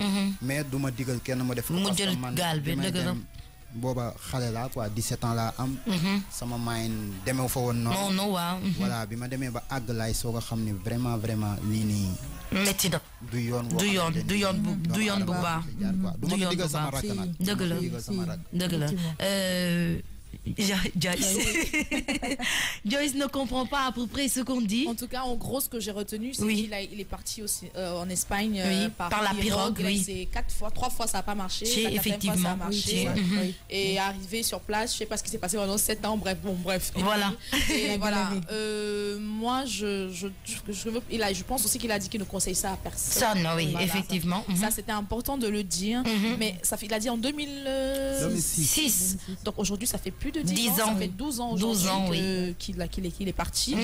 mais duma digal kenn ma def mu jël gaal bi dëgg la booba xale laa quoi 17 ans laa am. sama main demew fa woon noonu. non waaw. voilà bi ma demee ba àgg laay soog a xam ni vraiment lii nii. métti na. du yoon du yoon bu baax. du yoon bu baax dëgg la. Joyce. Joyce ne comprend pas à peu près ce qu'on dit. En tout cas, en gros, ce que j'ai retenu, c'est qu'il est parti aussi, en Espagne par la pirogue. C'est 3 fois ça n'a pas marché. Effectivement. Ça a marché. Et arrivé sur place, je ne sais pas ce qui s'est passé pendant 7 ans. Bref. Voilà. Et voilà. Moi, je pense aussi qu'il a dit qu'il ne conseille ça à personne. Oui, voilà, effectivement. Ça, c'était important de le dire. Mais il a dit en 2006. Donc aujourd'hui, ça fait plus de 10 ans, ça fait 12 ans aujourd'hui qu'il est parti.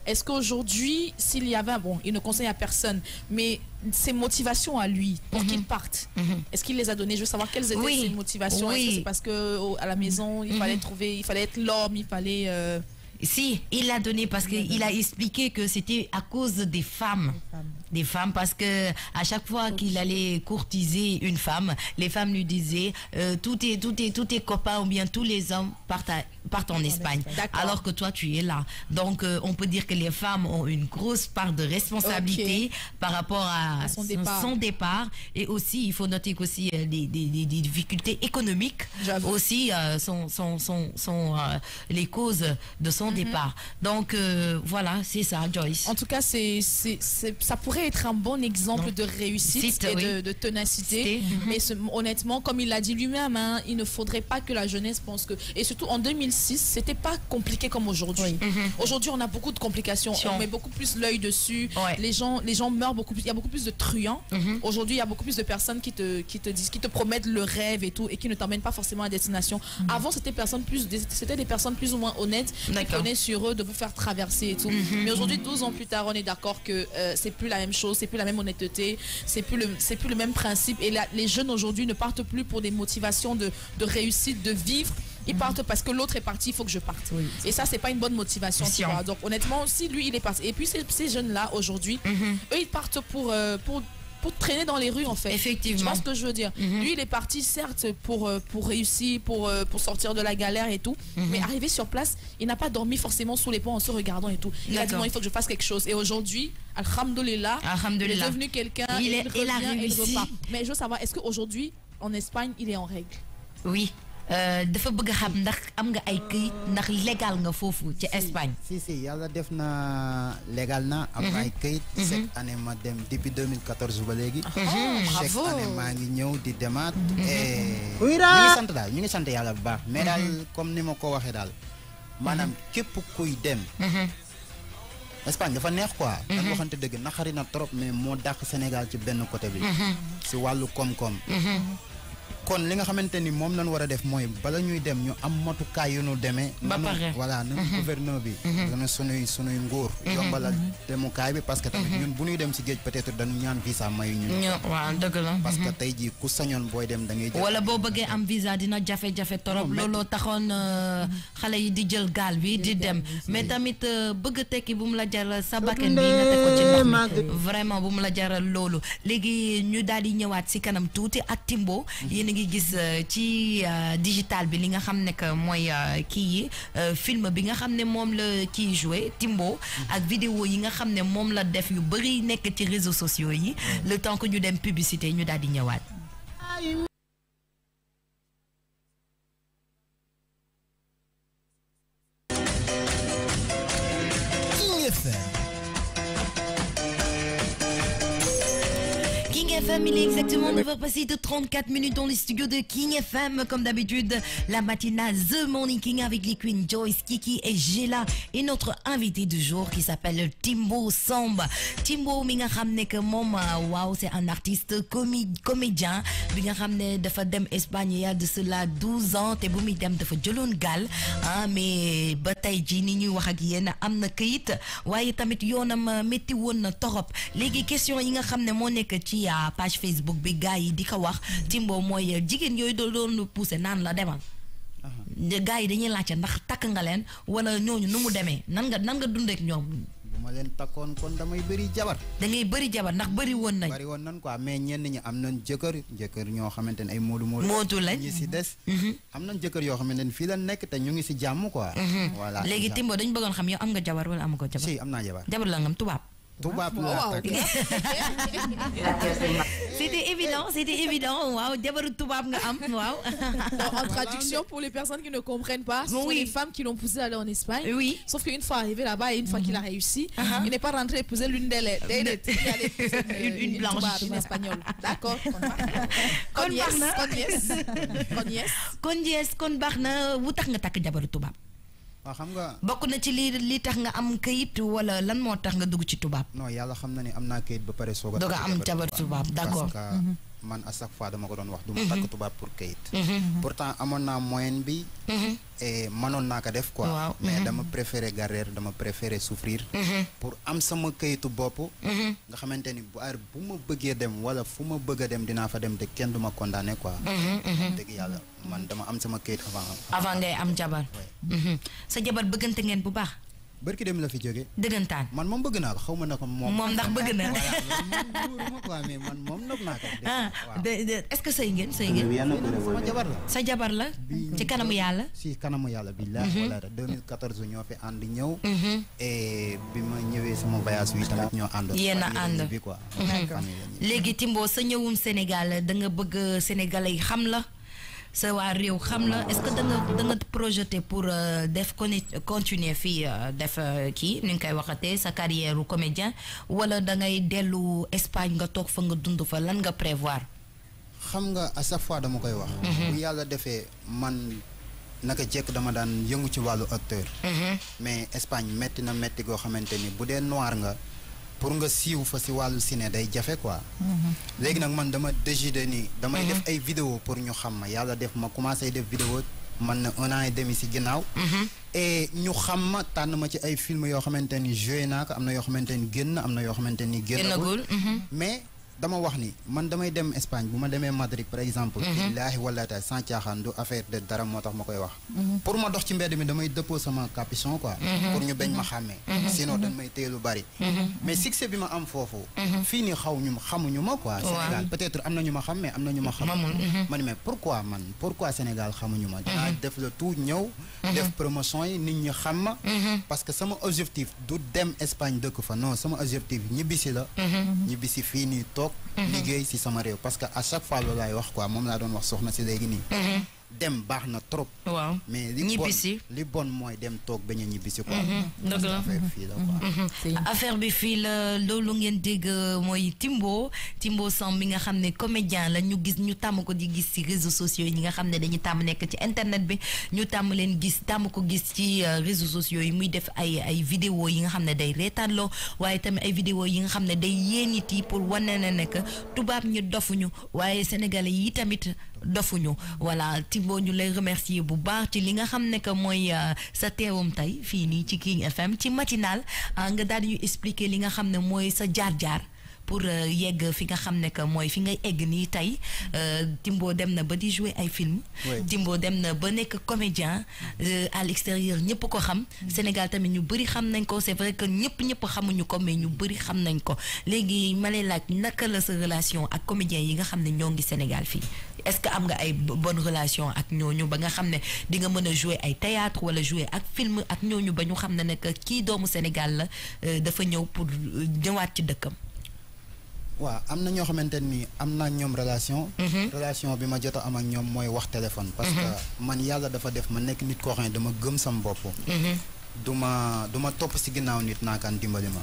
Est-ce qu'aujourd'hui, s'il y avait, il ne conseille à personne, mais ses motivations à lui, pour qu'il parte, est-ce qu'il les a données? Je veux savoir quelles étaient ses motivations. Est-ce que c'est parce qu'à la maison, il fallait être l'homme, il fallait... Si, il l'a donné parce qu'il a expliqué que c'était à cause des femmes. Des femmes, parce que à chaque fois qu'il allait courtiser une femme, les femmes lui disaient tous tes copains ou bien tous les hommes partent en Espagne, alors que toi tu es là. Donc on peut dire que les femmes ont une grosse part de responsabilité par rapport à son départ. Et aussi, il faut noter qu'aussi des difficultés économiques aussi sont les causes de son départ. Donc voilà, c'est ça, Joyce. En tout cas, ça pourrait être un bon exemple de réussite et de ténacité. Mais honnêtement, comme il l'a dit lui-même, il ne faudrait pas que la jeunesse pense que... Et surtout en 2006, c'était pas compliqué comme aujourd'hui. Aujourd'hui, on a beaucoup de complications. On met beaucoup plus l'œil dessus. Les gens meurent beaucoup plus. Il y a beaucoup plus de truands. Aujourd'hui, il y a beaucoup plus de personnes qui te promettent le rêve et tout et qui ne t'emmènent pas forcément à destination. Avant, c'était des personnes plus ou moins honnêtes qui prenaient sur eux de vous faire traverser et tout. Mais aujourd'hui, 12 ans plus tard, on est d'accord que c'est plus la même chose, c'est plus la même honnêteté, c'est plus le même principe. Et les jeunes aujourd'hui ne partent plus pour des motivations de réussite, de vivre. Ils partent parce que l'autre est parti, il faut que je parte. Et ça, c'est pas une bonne motivation. Tu vois. Donc honnêtement, si lui, il est parti. Et puis ces jeunes-là, aujourd'hui, eux, ils partent pour traîner dans les rues, en fait. Effectivement. Tu vois ce que je veux dire? Lui, il est parti, certes, pour réussir, pour sortir de la galère et tout. Mais arrivé sur place, il n'a pas dormi forcément sous les ponts en se regardant et tout. Il a dit non, il faut que je fasse quelque chose. Et aujourd'hui, alhamdoulilah, il est devenu quelqu'un. Il repart. Mais je veux savoir, est-ce qu'aujourd'hui, en Espagne, il est en règle? Oui. dafa bëgg xam ndax am nga ay këyit ndax légal nga foofu ci Espagne. si yàlla def na légal na am ay këyit. chaque année ma dem depuis 2014 ba léegi. chaque année maa ngi ñëw di demaat. ñu ngi sant daal ñu ngi sant yàlla bu baax. mais daal comme ni ma ko waxee daal maanaam képp kuy dem. Espagne dafa neex quoi. dañ waxante dëgg naxari na trop mais moo dàq Sénégal ci benn côté bi. si wàllu koom-koom. kon li nga xamante ni moom lañ war a def mooy bala ñuy dem ñu am matukaay yu nu demee. ba pare voilà nu gouverneur bi. dana sunuy nguur. yombalal demukaay bi parce que tamit ñun bu ñuy dem si géej peut-être dañu ñaan visa mayu ñu. waaw dëgg la. parce que tey jii ku sañoon booy dem da ngay. wala boo bëggee am visa dina jafe-jafe torop looloo taxoon xale yi di jël gaal bi di dem mais tamit bëgg a tekki bu mu la jaral sa bakkan bi nga teg ko ci ndox mi vraiment bu mu la jaral loolu léegi ñu daal di ñëwaat si kanam tuuti ak Timbo yéen a ngi gis ci digital bi li nga xam ne que mooy kii yi film bi nga xam ne moom la kii joué Timbo ak vidéo yi nga xam ne moom la def yu bëri nekk ci réseaux sociaux yi le temps que ñu dem publicité ñu daal di ñëwaat. King FM, il est exactement 9h passé de 34 minutes dans les studios de King FM. Comme d'habitude, la matinale The Morning King avec les Queen Joyce, Kiki et Gela. Et notre invité du jour qui s'appelle Timbo Samba. Timbo, mi nga xamné que mom waaw, c'est un artiste comédien. Bi nga xamné dafa dem Espagne il y a de cela 12 ans té bu mi dem dafa jëlone gal. Mais ba tay ji ni ñuy wax ak yéen am na këyit waaye tamit yoonam metti woon na torop. Léegi question yi nga xamné moo nekk ci page Facebook bi gars yi di ko wax Timbo mooy jigéen yooyu doon poussé naan la demal gars yi dañuy laajte ndax takk nga leen wala ñooñu nu mu demee nan nga dund ak ñoom. bu ma leen takkoon kon damay bëri jabar. da ngay bëri jabar ndax bëri woon nañ quoi mais ñenn ñi am nañ jëkkër ñoo xamante ne ay moodu lañ ñi si des. am nañ jëkkër yoo xamante ne fii la nekk te ñu ngi si jàmm quoi. Voilà léegi Timbo dañu bëggoon xam yow am nga jabar wala amu ko jabar. si am naa jabar. jabar la nga am tubaab. C'était évident. Wow, wow. En traduction, pour les personnes qui ne comprennent pas, ce sont les femmes qui l'ont poussé à aller en Espagne. Oui. Sauf qu'une fois arrivé là-bas et une fois qu'il a réussi, il n'est pas rentré épouser l'une d'elles. Une blanche. Une espagnole. D'accord. xam nga bokk na ci li tax nga am kayit wala lan moo tax nga dugg ci tubaab. non yàlla xam na ni am naa kayit ba pare soog a am jabar tubaab d'accord. man à chaque fois dama ko doon wax du ma takk tubaab pour kayit. pourtant amoon naa moyen bi. et mënoon naa ko def quoi. mais dama préféré garer dama préféré souffrir. pour am sama kayitu bopp. nga xamante ni bu ma bëggee dem wala fu ma bëgg a dem dinaa fa dem te kenn du ma condamné quoi. dëgg yàlla man dama am sama kayit avant ngay am jabar. sa jabar bëggante ngeen bu baax. barki dem la fi jóge dëggantaan man moom bëgg naa ko xaw ma na ko moom ndax bëgg na mais man moom nopp naa ko est-ce que sëy ngeen sama jabar la sa jabar la ci kanamu yàlla si kanamu yàlla billahi wala 2014 ñoo fi ànd ñëw et bi ma ñëwee sama voyage bi tamit ñoo ànd yéen a ànd bi quoi léegi Timbo sa ñëwum Sénégal da nga bëgg Sénégalais yi xam la sa waa réew xam la est-ce que da nga projeté pour def continuer fii def kii ni nga koy waxatee sa carrière comédien wala da ngay dellu Espagne nga toog fa nga dund fa lan nga prévoir. xam nga à chaque fois dama koy wax. bu yàlla defee man naka jekk dama daan yëngu ci wàllu acteur. mais Espagne metti na metti goo xamante ni bu dee noir nga. pour nga siiw fa si wàllu ciné day jafe quoi. léegi nag man dama décidé ni damay def ay vidéo pour ñu xam ma yàlla def ma commencé def vidéo man na 1 an et demi si ginnaaw. et ñu xam ma tànn ma ci ay film yoo xamante ni joué naa ko am na yoo xamante ni génn am na yoo xamante ni génnagul mais dama wax ni man damay dem Espagne bu ma demee Madrid par exemple. billaahi wallaahi taala sans caaxaan du affaire de dara moo tax ma koy wax. pour ma dox ci mbedd mi damay dëppoo sama capuchon quoi. pour ñu bañ ma xàmmee. sinon dañ may téye lu bari. mais succès bi ma am foofu. fii nii xamuñu ma quoi. Sénégal peut-être am na ñu ma xam mais am na ñu ma xam. ma ne mais pourquoi Sénégal xamuñu ma. dinaa def le tout ñëw. def promotion yi nit ñi xam ma. parce que sama objectif du dem Espagne dëkk fa non sama objectif ñibbisi la. ñibbisi fii nii toog. liggéey si sama réew parce que à chaque fois loolu laay wax quoi moom laa doon wax soxna si léegi nii. dem baax na trop. waaw mais li bon mooy dem toog bañ a ñibbisi quoi. dëgg la affaire bi fii la loolu ngeen dégg mooy Timbo Samb mi nga xam ne comédien la ñu tàmm ko di gis ci réseaux sociaux yi ñi nga xam ne dañuy tàmm nekk ci internet bi ñu tàmm ko gis ci réseaux sociaux yi muy def ay vidéo yi nga xam ne day reetaanloo waaye tamit ay vidéo yi nga xam ne day yéen nit yi pour wane na nekk tubaab ñu dofuñu waaye sénégalais yi tamit dofuñu voilà Timbo ñu lay remercier bu baax ci li nga xam ne que mooy sa teewum tey fii nii ci King FM ci matinal nga daal di ñu expliquer li nga xam ne mooy sa jaar-jaar pour yegg fi nga xam ne que mooy fi ngay egg nii tey Timbo dem na ba di jouer ay film Timbo dem na ba nekk comédien à l'extérieur ñëpp ko xam Sénégal tamit ñu bëri xam nañ ko c'est vrai que ñëpp xamuñu ko mais ñu bëri xam nañ ko léegi ma lay laaj naka la sa relation ak comédien yi nga xam ne ñoo ngi Sénégal fii est-ce que am nga ay bonne relation ak ñooñu ba nga xam ne di nga mën a jouer ay théâtre wala jouer ak film ak ñooñu ba ñu xam ne que kii doomu Sénégal la dafa ñëw pour ñëwaat ci dëkkam. waaw am na ñoo xamante ni am naa ñoom relation bi ma jot a am ak ñoom mooy wax téléphone parce que man yàlla dafa def ma nekk nit koo xam ne dama gëm sam bopp du ma topp si ginnaaw nit naakaan dimbali ma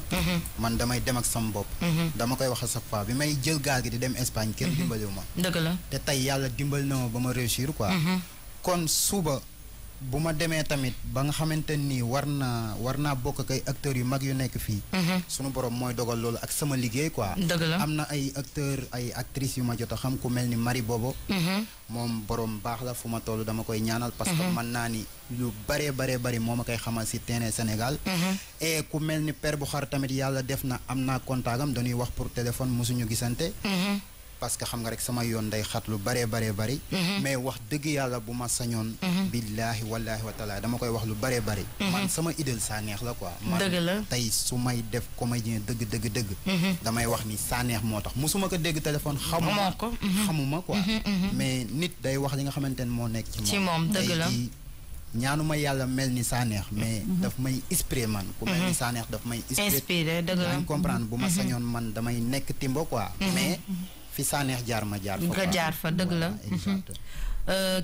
man damay dem ak sam bopp dama koy wax à chaque fois bi may jël gaal gi di dem Espagne kenn dimbaliwu ma dëgg la te tey yàlla dimbali na ma ba ma réussir quoi kon suba bu ma demee tamit ba nga xamante ni war naa bokk ak ay acteurs yu mag yu nekk fii sunu borom mooy dogal loolu ak sama liggéey quoi am na ay acteurs ay actrices yu ma jot a xam ku mel ni Marie Bobo moom borom baax la fu ma toll dama koy ñaanal parce que mën naa ni lu bari moo ma koy xamal si terrain Sénégal et ku mel ni Père bu xar tamit yàlla def na am naa contact am dañuy wax pour téléphone mosuñu gisante parce que xam nga rek sama yoon day xat lu bari mais wax dëgg yàlla bu ma sañoon billaahi wallaahi wa taala dama koy wax lu bari man sama idole Sanekh la quoi man tey su may def comédien dëgg damay wax ni Sanekh moo tax musuma ko dégg téléphone xamuma quoi mais nit day wax li nga xamante ne moo nekk ci moom dëgg la ñaanuma yàlla mel ni Sanekh mais daf may inspiré man ku mel ni Sanekh daf may inspiré dëgg la comprendre bu ma sañoon man damay nekk Timbo quoi mais fi Sanekh jaar ma jaar fa nga jaar fa dëgg la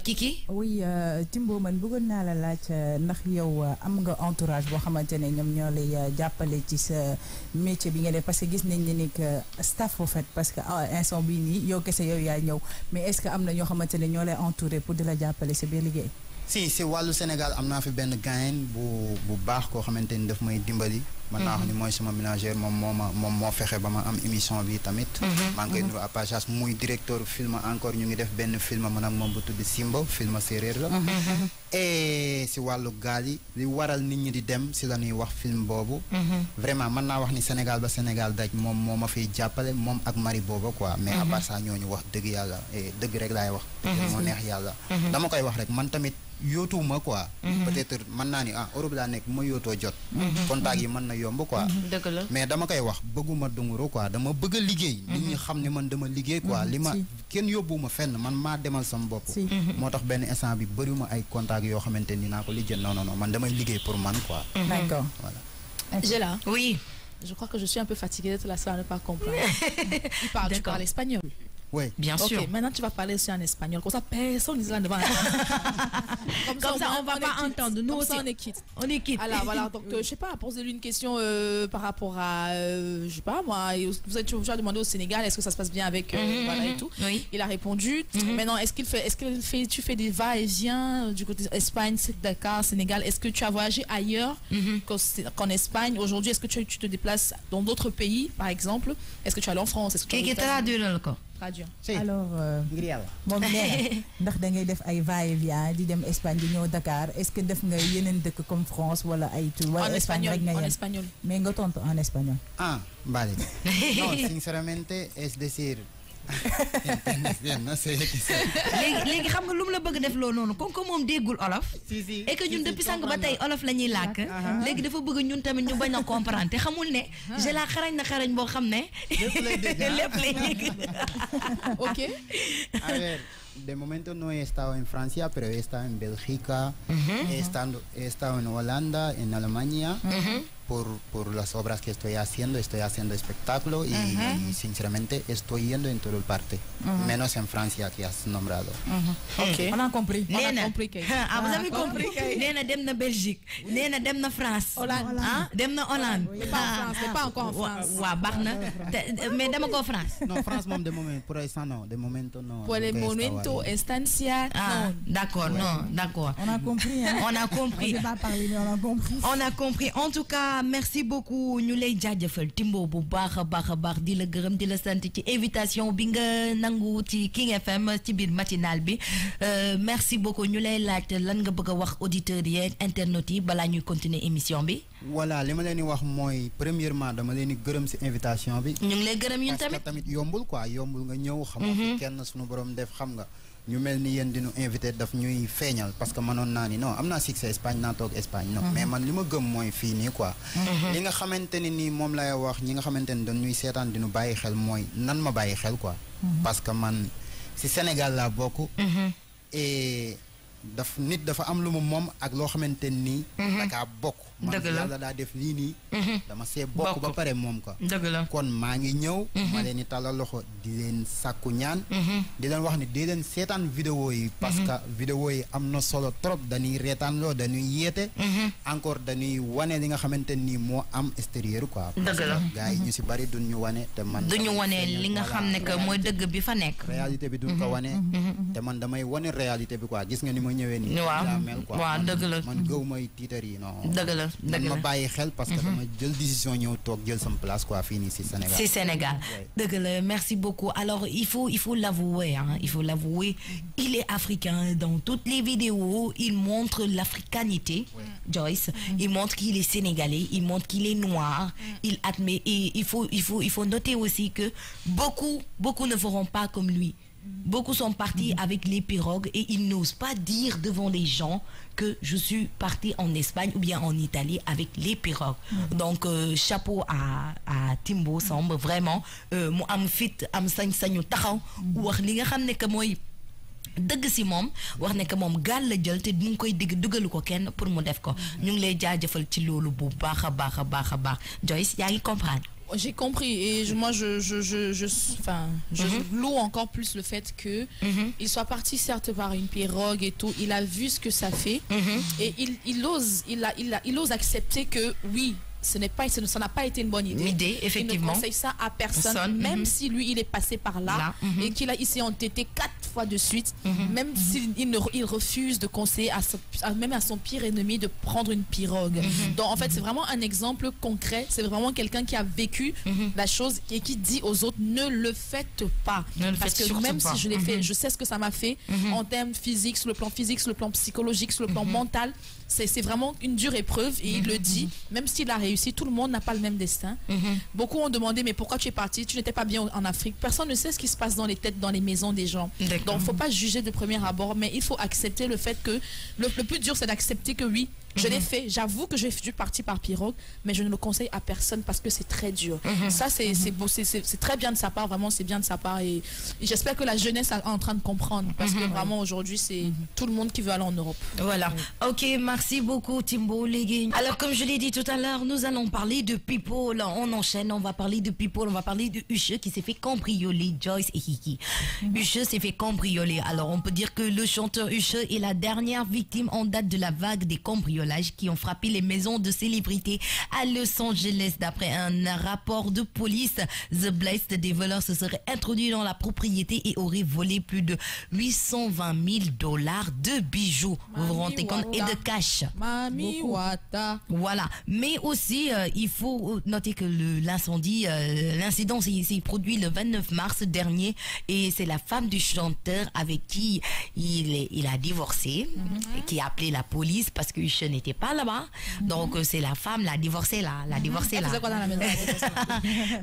Kiki oui Timbo man bëggoon naa la laaj ndax yow am nga entourage boo xamante ne ñoom ñoo lay jàppale ci sa métier bi nga def parce que gis nañ ne ni que staff au fait parce que instant bii nii yow kese yow yaa ñëw mais est-ce que am na ñoo xamante ne ñoo lay entouré pour di la jàppale sa biir liggéey si wàllu Sénégal am naa fi benn gayen bu baax koo xamante ni daf may dimbali man naa wax ni mooy sama ménagère moom moo fexe ba ma am émission bi tamit maa ngi koy nuyu à passage muy directeur film encore ñu ngi def benn film man ak moom bu tudd Simba film séeréer la et si wàllu gaal yi li waral nit ñi di dem si la ñuy wax film boobu vraiment mën naa wax ni Sénégal ba Sénégal daj moom moo ma fiy jàppale moom ak Marie booba quoi mais à part ça ñooñu wax dëgg yàlla dëgg rek laay wax moo neex yàlla dama koy wax rek man tamit yóotuwuma quoi peut-être mën naa ni Europe laa nekk bu ma yootoo jot contact yi mën na yomb quoi dëgg la mais dama koy wax bëgguma dunguru quoi dama bëgg a liggéey nit ñi xam ne man dama liggéey quoi li ma kenn yóbbuwuma fenn man maa demal sama bopp moo tax benn instant bi bëriwuma ay contact yoo xamante ni naa ko lijjën non man damay liggéey pour man quoi d'accord voilà Gela oui je crois que je suis un peu fatiguée d'être la seule à ne pas comprendre tu parles espagnol. Oui, bien sûr. Ok, maintenant tu vas parler aussi en espagnol. Comme ça, personne n'est là devant. Comme ça, on va pas entendre. Nous aussi, on est quitte. On est quitte. Alors voilà, donc je sais pas, posez-lui une question par rapport à, je sais pas moi, vous avez déjà demandé au Sénégal, est-ce que ça se passe bien avec voilà et tout. Oui. Il a répondu. Maintenant, tu fais des va-et-vient du côté Espagne, Dakar, Sénégal. Est-ce que tu as voyagé ailleurs qu'en Espagne? Aujourd'hui, est-ce que tu te déplaces dans d'autres pays, par exemple? Est-ce que tu es allé en France? Est-ce que tu Si. Alors moom nee ndax da ngay def ay va-et-vient di dem Espagne di ñëw Dakar est-ce que def nga yeneen dëkk comme France wala ay tout wala Espagne rek nga en espagnol mais nga tontu en espagnol vale no sinceramente es decir léegi xam nga lu mu la bëgg def loolu noonu comme que moom déggul olof et que ñun depuis sànq ba tey olof la ñuy làkk léegi dafa bëgg ñun tamit ñu bañ a comprendre te xamul ne je la xarañ na xarañ boo xam ne lépp lay dégg ok a ver de momento no he estado en Francia, pero he estado en Bélgica, he estado en Holanda, en Alemania, por las obras que estoy haciendo espectáculo y sinceramente estoy yendo en toda parte, menos en Francia que has nombrado. Ok, on a compris. Vous avez compris? Nena dem na Belgique, Nena dem na France, dem na Hollande. C'est pas encore en France. Ouais, barna. Mais dem encore France. Non, France même de moment, pour l'instant non, de momento non. Pour le momento, estancia. D'accord, non, d'accord. On a compris, hein? On a compris. On ne pas parler, mais on a compris. On a compris. En tout cas, merci beaucoup. Ñu lay jaajëfal Timbo bu baax a baax di la gërëm di la sant ci invitation bi nga nangu ci King FM ci biir matinal bi. Merci beaucoup. Ñu lay laaj lan nga bëgg a wax auditeurs yi internautes yi balaa ñuy continuer émission bi. Voilà, li ma leen di wax mooy premièrement dama leen di gërëm ci invitation bi. ñu ngi lay gërëm ñun tamit. parce que tamit yombul quoi, yombul nga ñëw xam nga kenn suñu borom def xam nga. ñu mel ni yéen di ñu invité daf ñuy feeñal parce que mënoon naa ni non am naa succès Espagne naa toog Espagne non mais man li ma gëm mooy fii nii quoi li nga xamante ni nii moom lay wax ñi nga xamante ni dañuy seetaan di ñu bàyyi xel mooy nan ma bàyyi xel quoi parce que man si Sénégal laa bokk et nit dafa am lu mu moom ak loo xamante nii dakaa bokk man yàlla daa def lii nii dama see bokk ba pare moom ko kon maa ngi ñëw ma leen di talal loxo di leen sàkku ñaan di leen wax ni di leen seetaan vidéo yi parce que vidéo yi am na solo trop dañuy reetaan loo dañuy yeete encore dañuy wane li nga xamante nii moo am extérieur quoi parce que gars yi ñu si bari duñ ñu wane te man duñu wane li nga xam ne que mooy dëgg bi fa nekk réalité bi duñ ko wane te man damay wane réalité bi quoi gis nga ni ma ñëwee nii daa mel quoi waaw dëgg la man gëw may tiitar yi non dëgg la man ma bàyyi xel parce que dama jël décision ñëw toog jël sama place quoi fii nii si Sénégal. C'est Sénégal. dëgg la merci beaucoup. Alors il faut l'avouer hein, il faut l'avouer, il est africain dans toutes les vidéos, il montre l'africanité. Joyce, il montre qu'il est sénégalais, il montre qu'il est noir, il admet et il faut noter aussi que beaucoup ne feront pas comme lui. Beaucoup sont partis avec les pirogues et ils n'osent pas dire devant les gens que je suis parti en Espagne ou bien en Italie avec les pirogues. Donc chapeau à Timbo Samb vraiment mu am fit am sañ-sañu taxaw wax li nga xam ne que mooy dëgg si moom wax ne que moom gaal la jël te mu ngi koy digg dugalu ko kenn pour mu def ko ñu ngi lay jaajëfal ci loolu bu baax a baax a baax a baax Joyce yaa ngi comprendre. J'ai compris et je loue encore plus le fait que il soit parti certes par une pirogue et tout, il a vu ce que ça fait et il ose accepter que oui, ça n'a pas été une bonne idée. Effectivement. Il ne conseille ça à personne, même si lui il est passé par là, et qu'il s'est entêté 4 fois de suite, même s'il refuse de conseiller même à son pire ennemi de prendre une pirogue. Donc en fait c'est vraiment un exemple concret, c'est vraiment quelqu'un qui a vécu la chose et qui dit aux autres ne le faites pas. Parce que même si je l'ai fait, je sais ce que ça m'a fait en termes physiques, sur le plan physique, sur le plan psychologique, sur le plan mental. C'est vraiment une dure épreuve et il le dit, même s'il a réussi, tout le monde n'a pas le même destin. Beaucoup ont demandé mais pourquoi tu es parti, tu n'étais pas bien en Afrique. Personne ne sait ce qui se passe dans les têtes, dans les maisons des gens. Donc il ne faut pas juger de premier abord, mais il faut accepter le fait que le plus dur c'est d'accepter que oui, je l'ai fait, j'avoue que j'ai dû partir par pirogue, mais je ne le conseille à personne parce que c'est très dur. Ça c'est très bien de sa part, vraiment c'est bien de sa part et j'espère que la jeunesse est en train de comprendre parce que vraiment aujourd'hui c'est tout le monde qui veut aller en Europe. Voilà. Ok, merci beaucoup Timbo Legui. Alors comme je l'ai dit tout à l'heure, nous allons parler de People. On enchaîne, on va parler de People, on va parler de Usher qui s'est fait cambrioler, Joyce et Kiki. Usher s'est fait cambrioler. Alors on peut dire que le chanteur Usher est la dernière victime en date de la vague des cambriolages qui ont frappé les maisons de célébrités à Los Angeles. D'après un rapport de police, The Blessed, des voleurs se seraient introduits dans la propriété et auraient volé plus de $820 000 de bijoux. Vous vous rendez compte? Et de cash. Mami Wata. Voilà. Mais aussi, il faut noter que l'incident s'est produit le 29 mars dernier et c'est la femme du chanteur avec qui il a divorcé qui a appelé la police parce que Usher n'était pas là-bas. Donc, c'est la femme, la divorcée là. La divorcée là. Quoi dans la maison?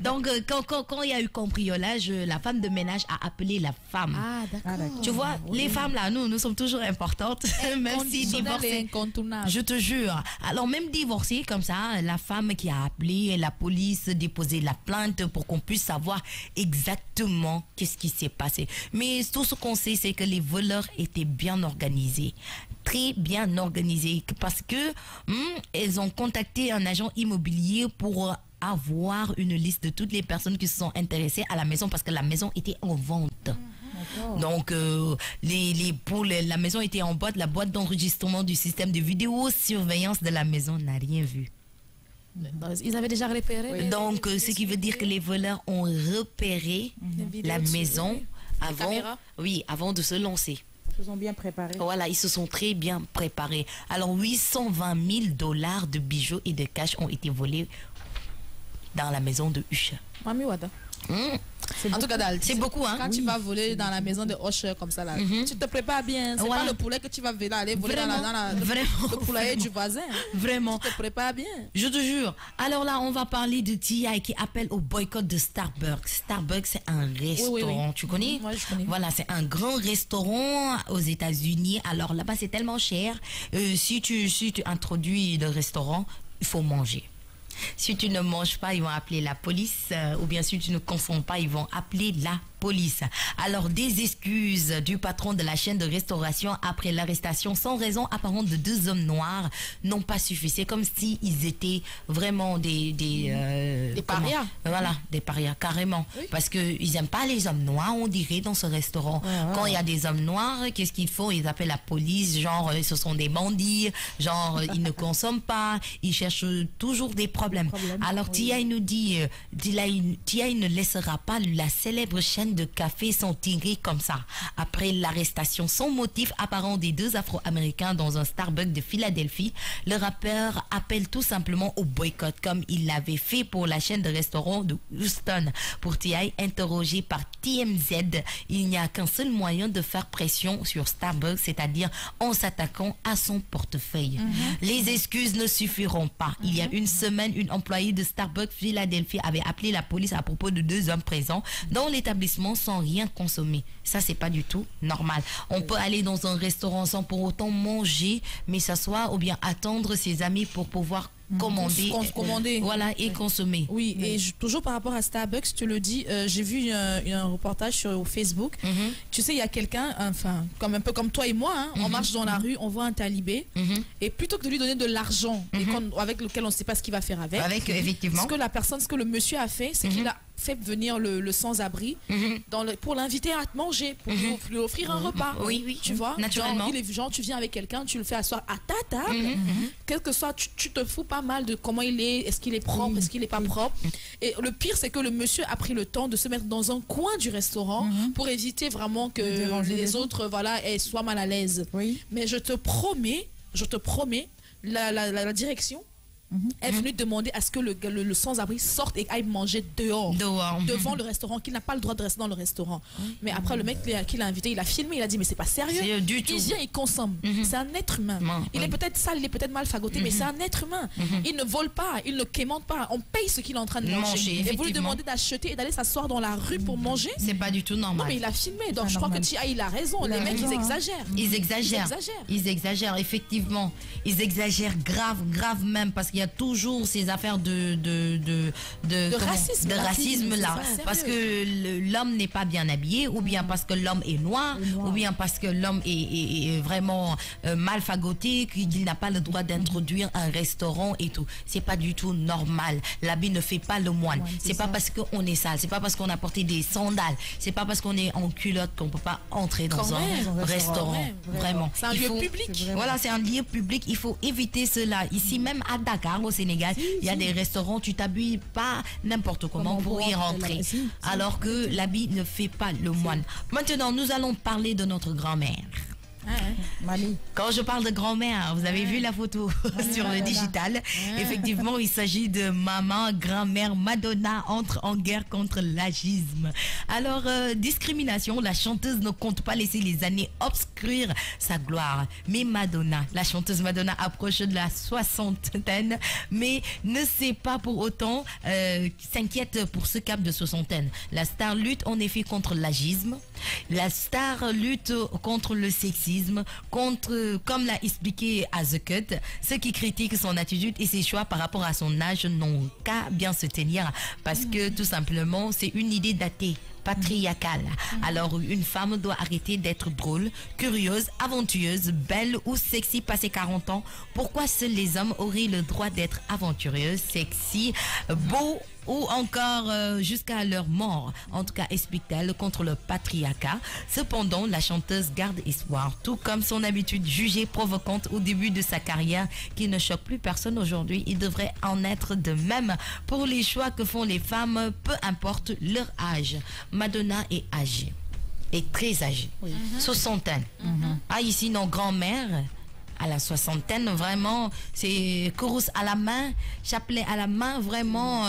Donc, quand il y a eu cambriolage, la femme de ménage a appelé la femme. Ah, d'accord. Tu vois, les femmes là, nous sommes toujours importantes. Même si divorcées. Je te jure. Alors, même divorcée comme ça, la femme qui a appelé la police, déposé la plainte pour qu'on puisse savoir exactement qu'est-ce qui s'est passé. Mais tout ce qu'on sait, c'est que les voleurs étaient bien organisés. Très bien organisés. Parce que elles ont contacté un agent immobilier pour avoir une liste de toutes les personnes qui se sont intéressées à la maison parce que la maison était en vente. Donc, la maison était en boîte. La boîte d'enregistrement du système de vidéosurveillance de la maison n'a rien vu. Ils avaient déjà repéré. Donc, ce qui veut dire que les voleurs ont repéré la maison avant de se lancer. Ils se sont bien préparés. Voilà, ils se sont très bien préparés. Alors, 820 000 $ de bijoux et de cash ont été volés dans la maison de Usher. Mami Wada. En tout cas, c'est beaucoup, hein. Quand tu vas voler dans la maison de Usher comme ça, là, tu te prépares bien. C'est pas le poulet que tu vas aller voler dans le poulailler du voisin. Vraiment. Tu te prépares bien. Je te jure. Alors là, on va parler de T.I. qui appelle au boycott de Starbucks. Starbucks, c'est un restaurant. Tu connais? Moi, je connais. Voilà, c'est un grand restaurant aux États-Unis. Alors là-bas, c'est tellement cher. Si tu introduis le restaurant, il faut manger. Si tu ne manges pas, ils vont appeler la police. Ou bien si tu ne consommes pas, ils vont appeler la police. Alors, des excuses du patron de la chaîne de restauration après l'arrestation sans raison apparente de 2 hommes noirs n'ont pas suffi. C'est comme s'ils étaient vraiment des parias. Voilà, des parias, carrément. Oui. Parce qu'ils n'aiment pas les hommes noirs, on dirait, dans ce restaurant. Quand il y a des hommes noirs, qu'est-ce qu'ils font? Ils appellent la police, genre, ce sont des bandits, genre, ils ne consomment pas, ils cherchent toujours des problèmes. Alors, T.I. nous dit, T.I. ne laissera pas la célèbre chaîne de café sont tirés comme ça après l'arrestation sans motif apparent des 2 Afro-Américains dans un Starbucks de Philadelphie. Le rappeur appelle tout simplement au boycott comme il l'avait fait pour la chaîne de restaurants de Houston. Pour T.I., interrogé par TMZ, il n'y a qu'un seul moyen de faire pression sur Starbucks, c'est-à-dire en s'attaquant à son portefeuille. Les excuses ne suffiront pas. Il y a une semaine, une employée de Starbucks Philadelphie avait appelé la police à propos de 2 hommes présents dans l'établissement sans rien consommer. Ça, c'est pas du tout normal. On peut aller dans un restaurant sans pour autant manger, mais s'asseoir ou bien attendre ses amis pour pouvoir commander. Voilà, et consommer. Oui, et toujours par rapport à Starbucks, tu le dis, j'ai vu un reportage sur Facebook. Tu sais, il y a quelqu'un, enfin, un peu comme toi et moi, hein, on marche dans la rue, on voit un talibé, et plutôt que de lui donner de l'argent avec lequel on ne sait pas ce qu'il va faire avec, effectivement. Ce que le monsieur a fait, c'est qu'il a fait venir le sans-abri pour l'inviter à manger, pour lui offrir un repas. Oui, tu vois, naturellement. Genre, tu viens avec quelqu'un, tu le fais asseoir à ta table, quel que soit, tu te fous pas mal de comment il est qu'il est propre, est-ce qu'il est pas propre. Et le pire, c'est que le monsieur a pris le temps de se mettre dans un coin du restaurant pour éviter vraiment que les autres soient mal à l'aise. Mais je te promets, la direction est venue demander à ce que le sans-abri sorte et aille manger dehors. Devant le restaurant, qu'il n'a pas le droit de rester dans le restaurant. Mais après, le mec qui l'a invité, il a filmé, il a dit mais c'est pas sérieux. Il vient, il consomme. C'est un être humain. Il est peut-être sale, il est peut-être mal fagoté, mais c'est un être humain. Il ne vole pas, il ne quémande pas. On paye ce qu'il est en train de manger. Et vous lui demandez d'acheter et d'aller s'asseoir dans la rue pour manger. C'est pas du tout normal. Non, mais il a filmé. Donc je crois que T.I. il a raison. Les mecs, ils exagèrent. Ils exagèrent, effectivement. Ils exagèrent grave même parce qu'il y a toujours ces affaires de racisme là, parce que l'homme n'est pas bien habillé, ou bien parce que l'homme est noir, ou bien parce que l'homme est vraiment mal fagoté, qu'il n'a pas le droit d'introduire un restaurant et tout. C'est pas du tout normal. L'habit ne fait pas le moine. C'est pas parce qu'on est sale, c'est pas parce qu'on a porté des sandales, c'est pas parce qu'on est en culotte qu'on peut pas entrer dans un restaurant. Vraiment. C'est un lieu public. Voilà, c'est un lieu public. Il faut éviter cela. Ici même à Dakar, au Sénégal, il y a des restaurants, tu t'habilles pas n'importe comment pour y rentrer. Alors que l'habit ne fait pas le moine. Maintenant, nous allons parler de notre grand-mère. Quand je parle de grand-mère, vous avez vu la photo sur le digital. Effectivement, il s'agit de maman, grand-mère Madonna entre en guerre contre l'agisme. Alors, discrimination, la chanteuse ne compte pas laisser les années obscures inscrire sa gloire. Mais Madonna, la chanteuse Madonna approche de la soixantaine, mais ne sait pas pour autant s'inquiète pour ce cap de soixantaine. La star lutte en effet contre l'agisme, la star lutte contre le sexisme, comme l'a expliqué à The Cut, ceux qui critiquent son attitude et ses choix par rapport à son âge n'ont qu'à bien se tenir parce que tout simplement c'est une idée datée, patriarcale. Alors une femme doit arrêter d'être drôle, curieuse, aventureuse, belle ou sexy passé 40 ans. Pourquoi seuls les hommes auraient le droit d'être aventureux, sexy, beau ou encore jusqu'à leur mort? En tout cas, explique-t-elle, contre le patriarcat. Cependant, la chanteuse garde espoir, tout comme son habitude jugée provocante au début de sa carrière, qui ne choque plus personne aujourd'hui. Il devrait en être de même pour les choix que font les femmes, peu importe leur âge. Madonna est âgée, est très âgée, soixantaine. Ah, ici, nos grands-mères, à la soixantaine, vraiment, c'est chorus à la main, chapelet à la main, vraiment,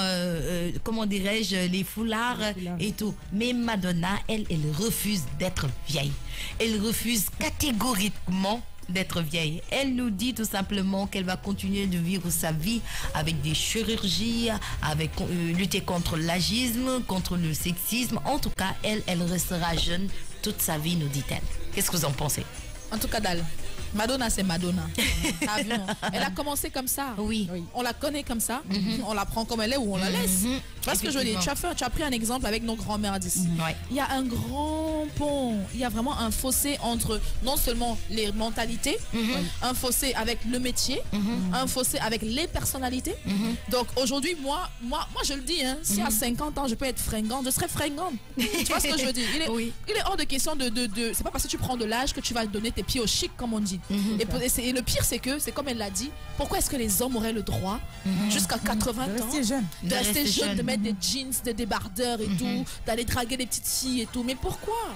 comment dirais-je, les foulards et tout. Mais Madonna, elle refuse d'être vieille. Elle refuse catégoriquement d'être vieille. Elle nous dit tout simplement qu'elle va continuer de vivre sa vie avec des chirurgies, avec lutter contre l'agisme, contre le sexisme. En tout cas, elle restera jeune toute sa vie, nous dit-elle. Qu'est-ce que vous en pensez? En tout cas, Dal, Madonna, c'est Madonna. Elle a commencé comme ça. Oui. On la connaît comme ça. On la prend comme elle est ou on la laisse. Parce que je dis, tu as pris un exemple avec nos grands-mères d'ici. Il y a un grand pont. Il y a vraiment un fossé entre non seulement les mentalités, un fossé avec le métier, un fossé avec les personnalités. Donc aujourd'hui, moi, je le dis, hein, si à 50 ans je peux être fringante, je serai fringante. Tu vois ce que je veux dire? Il est hors de question de c'est pas parce que tu prends de l'âge que tu vas donner tes pieds au chic, comme on dit. Et le pire, c'est que, c'est comme elle l'a dit, pourquoi est-ce que les hommes auraient le droit, jusqu'à 80 ans, de rester jeune, de mettre des jeans, des débardeurs et tout, d'aller draguer des petites filles et tout? Mais pourquoi?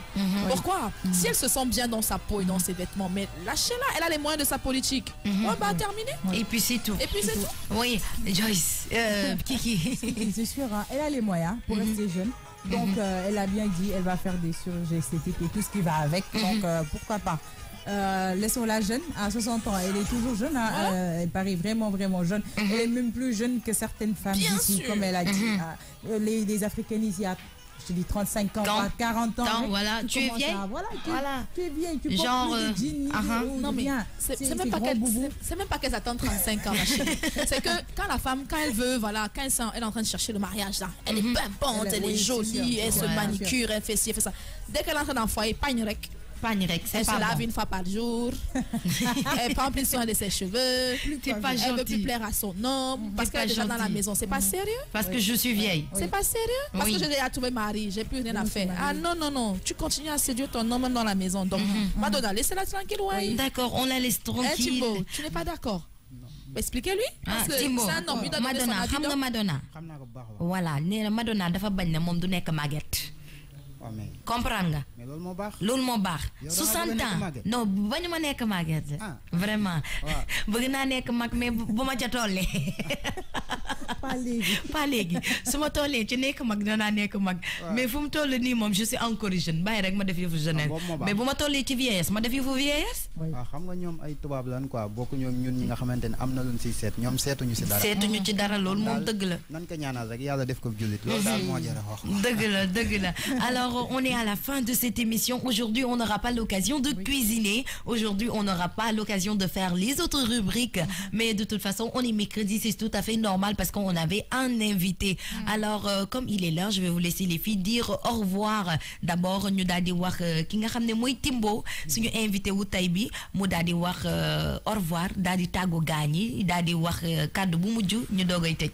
Pourquoi? Si elle se sent bien dans sa peau et dans ses vêtements, mais lâchez-la, elle a les moyens de sa politique. Terminé. Et puis c'est tout. Oui, Joyce, Kiki. C'est sûr, hein, elle a les moyens pour rester jeune. Donc, elle a bien dit, elle va faire des chirurgies esthétiques et tout ce qui va avec. Donc, pourquoi pas? Laissons-la jeune, à 60 ans, elle est toujours jeune, hein, elle paraît vraiment jeune. Elle est même plus jeune que certaines femmes d'ici, comme elle a dit. Les africaines ici, je te dis 35 ans, 40 ans. Voilà, tu es vieille. Tu es vieille, tu genre, portes plus de jeans. Non, mais c'est même pas qu'elles attendent 35 ans, ma chérie. C'est que quand la femme, quand elle veut, voilà, quand elle est en train de chercher le mariage, là, elle est pimpante, elle est jolie, elle se manicure, elle fait ci, elle fait ça. Dès qu'elle entre dans le foyer, elle se lave une fois par jour. Elle prend plus soin de ses cheveux. Elle veut plus plaire à son homme parce qu'elle est déjà dans la maison. C'est pas sérieux? Parce que je suis vieille. C'est pas sérieux? Parce que j'ai déjà trouvé mari, j'ai plus rien à faire. Ah non. Tu continues à séduire ton homme dans la maison. Donc, Madonna, laissez-la tranquille. D'accord, on la laisse tranquille. Thibaut, tu n'es pas d'accord? Expliquez-lui. Parce que c'est un homme. Madonna. Voilà, Madonna dafa bañ ne moom du nekk màgget. Comprendre nga. mais loolu moo baax. loolu moo baax. 60 ans non bañu ma nekk màgget. Vraiment. bëgg naa nekk mag mais bu ma ca tollee. pas léegi su ma tollee ci nekk mag danaa nekk mag. mais fu mu toll nii moom je suis encore jeune bàyyi rek ma def yëfu jeunesse. mais bu ma tollee ci vieillesse ma def yëfu vieillesse. waaw xam nga ñoom ay tubaab lan quoi bokku ñoom ñun ñi nga xamante ne am na luñ siy seet ñoom seetuñu si dara. seetuñu ci dara loolu moom dëgg la. nan ko ñaanal rek yàlla def ko jullit. loolu daal moo jar a wax. dëgg la. Alors on est à la fin de cette émission. Aujourd'hui on n'aura pas l'occasion de cuisiner. Aujourd'hui on n'aura pas l'occasion de faire les autres rubriques. Mais de toute façon on est mercredi, c'est tout à fait normal parce qu'on avait un invité. Alors comme il est l'heure, je vais vous laisser les filles dire au revoir. D'abord ñu daal di wax ki nga xam ne mooy Timbo suñu invité wu tay bi mu daal di wax au revoir daal di tàggu gaañ yi daal di wax kàddu bu mujj ñu doogay tëj.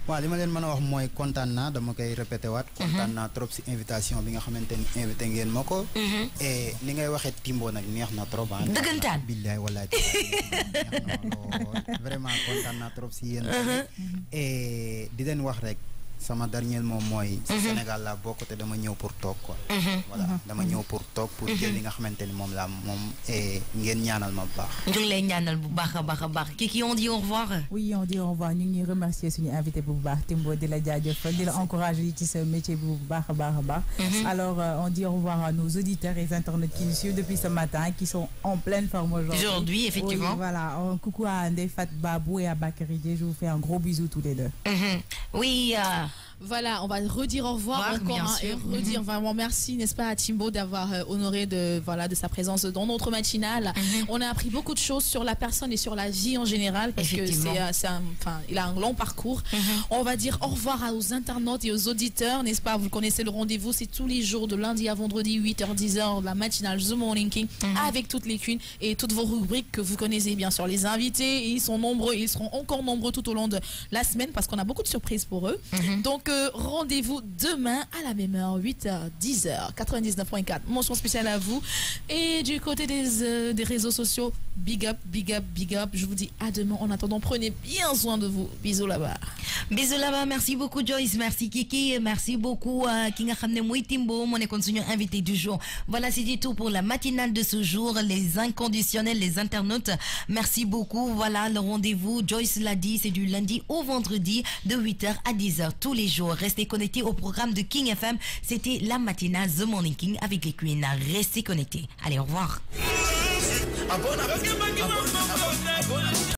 waaw li ma leen mën a wax mooy kontaan naa dama koy répété waat. kontaan naa trop si invitation bi nga xamante ni invité ngeen ma ko. et ni ngay waxee Timbo nag neex na trop. dëggantaan billaay wallaay neex na lool vraiment kontaan naa trop si yéen. et di leen wax rek sama dernier mot mooy Sénégal la bokk te dama ñëw pour toog quoi voilà dama ñëw pour toog pour jël li nga xamante ni moom la moom ngeen ñaanal ma bu baax ñu ngi lay ñaanal bu baax a baax Kiki on dit au revoir. Oui on dit au revoir ñu ngi remercier suñu invité bu baax Timbo di la jaajëfal di la encourager ci sa métier bu baax a baax alors on dit au revoir à nos auditeurs et internautes qui nous suivent depuis ce matin qui sont en pleine forme aujourd'hui effectivement. Oui, voilà coucou à Ndeye Fat Babou et à Bakary Dié, je vous fais un gros bisou tous les deux. Oui voilà, on va redire au revoir encore et redire vraiment merci, n'est-ce pas, à Timbo d'avoir honoré de sa présence dans notre matinale. On a appris beaucoup de choses sur la personne et sur la vie en général parce que il a un long parcours. On va dire au revoir aux internautes et aux auditeurs, n'est-ce pas? Vous connaissez le rendez-vous, c'est tous les jours de lundi à vendredi 8h-10h la matinale The Morning King avec toutes les queens et toutes vos rubriques que vous connaissez bien sûr. Les invités, ils sont nombreux, ils seront encore nombreux tout au long de la semaine parce qu'on a beaucoup de surprises pour eux. Donc rendez-vous demain à la même heure, 8h, 10h, 99.4. Mention spéciale à vous. Et du côté des réseaux sociaux, big up. Je vous dis à demain. En attendant, prenez bien soin de vous. Bisous là-bas. Bisous là-bas. Merci beaucoup Joyce. Merci Kiki. Merci beaucoup Kinga Khamne Moui Timbo, mon éconseiller invité du jour. Voilà, c'était tout pour la matinale de ce jour. Les inconditionnels, les internautes. Merci beaucoup. Voilà, le rendez-vous. Joyce l'a dit, c'est du lundi au vendredi de 8h à 10h tous les jours. Restez connectés au programme de King FM. C'était la matinale The Morning King avec les Queens. Restez connectés. Allez, au revoir.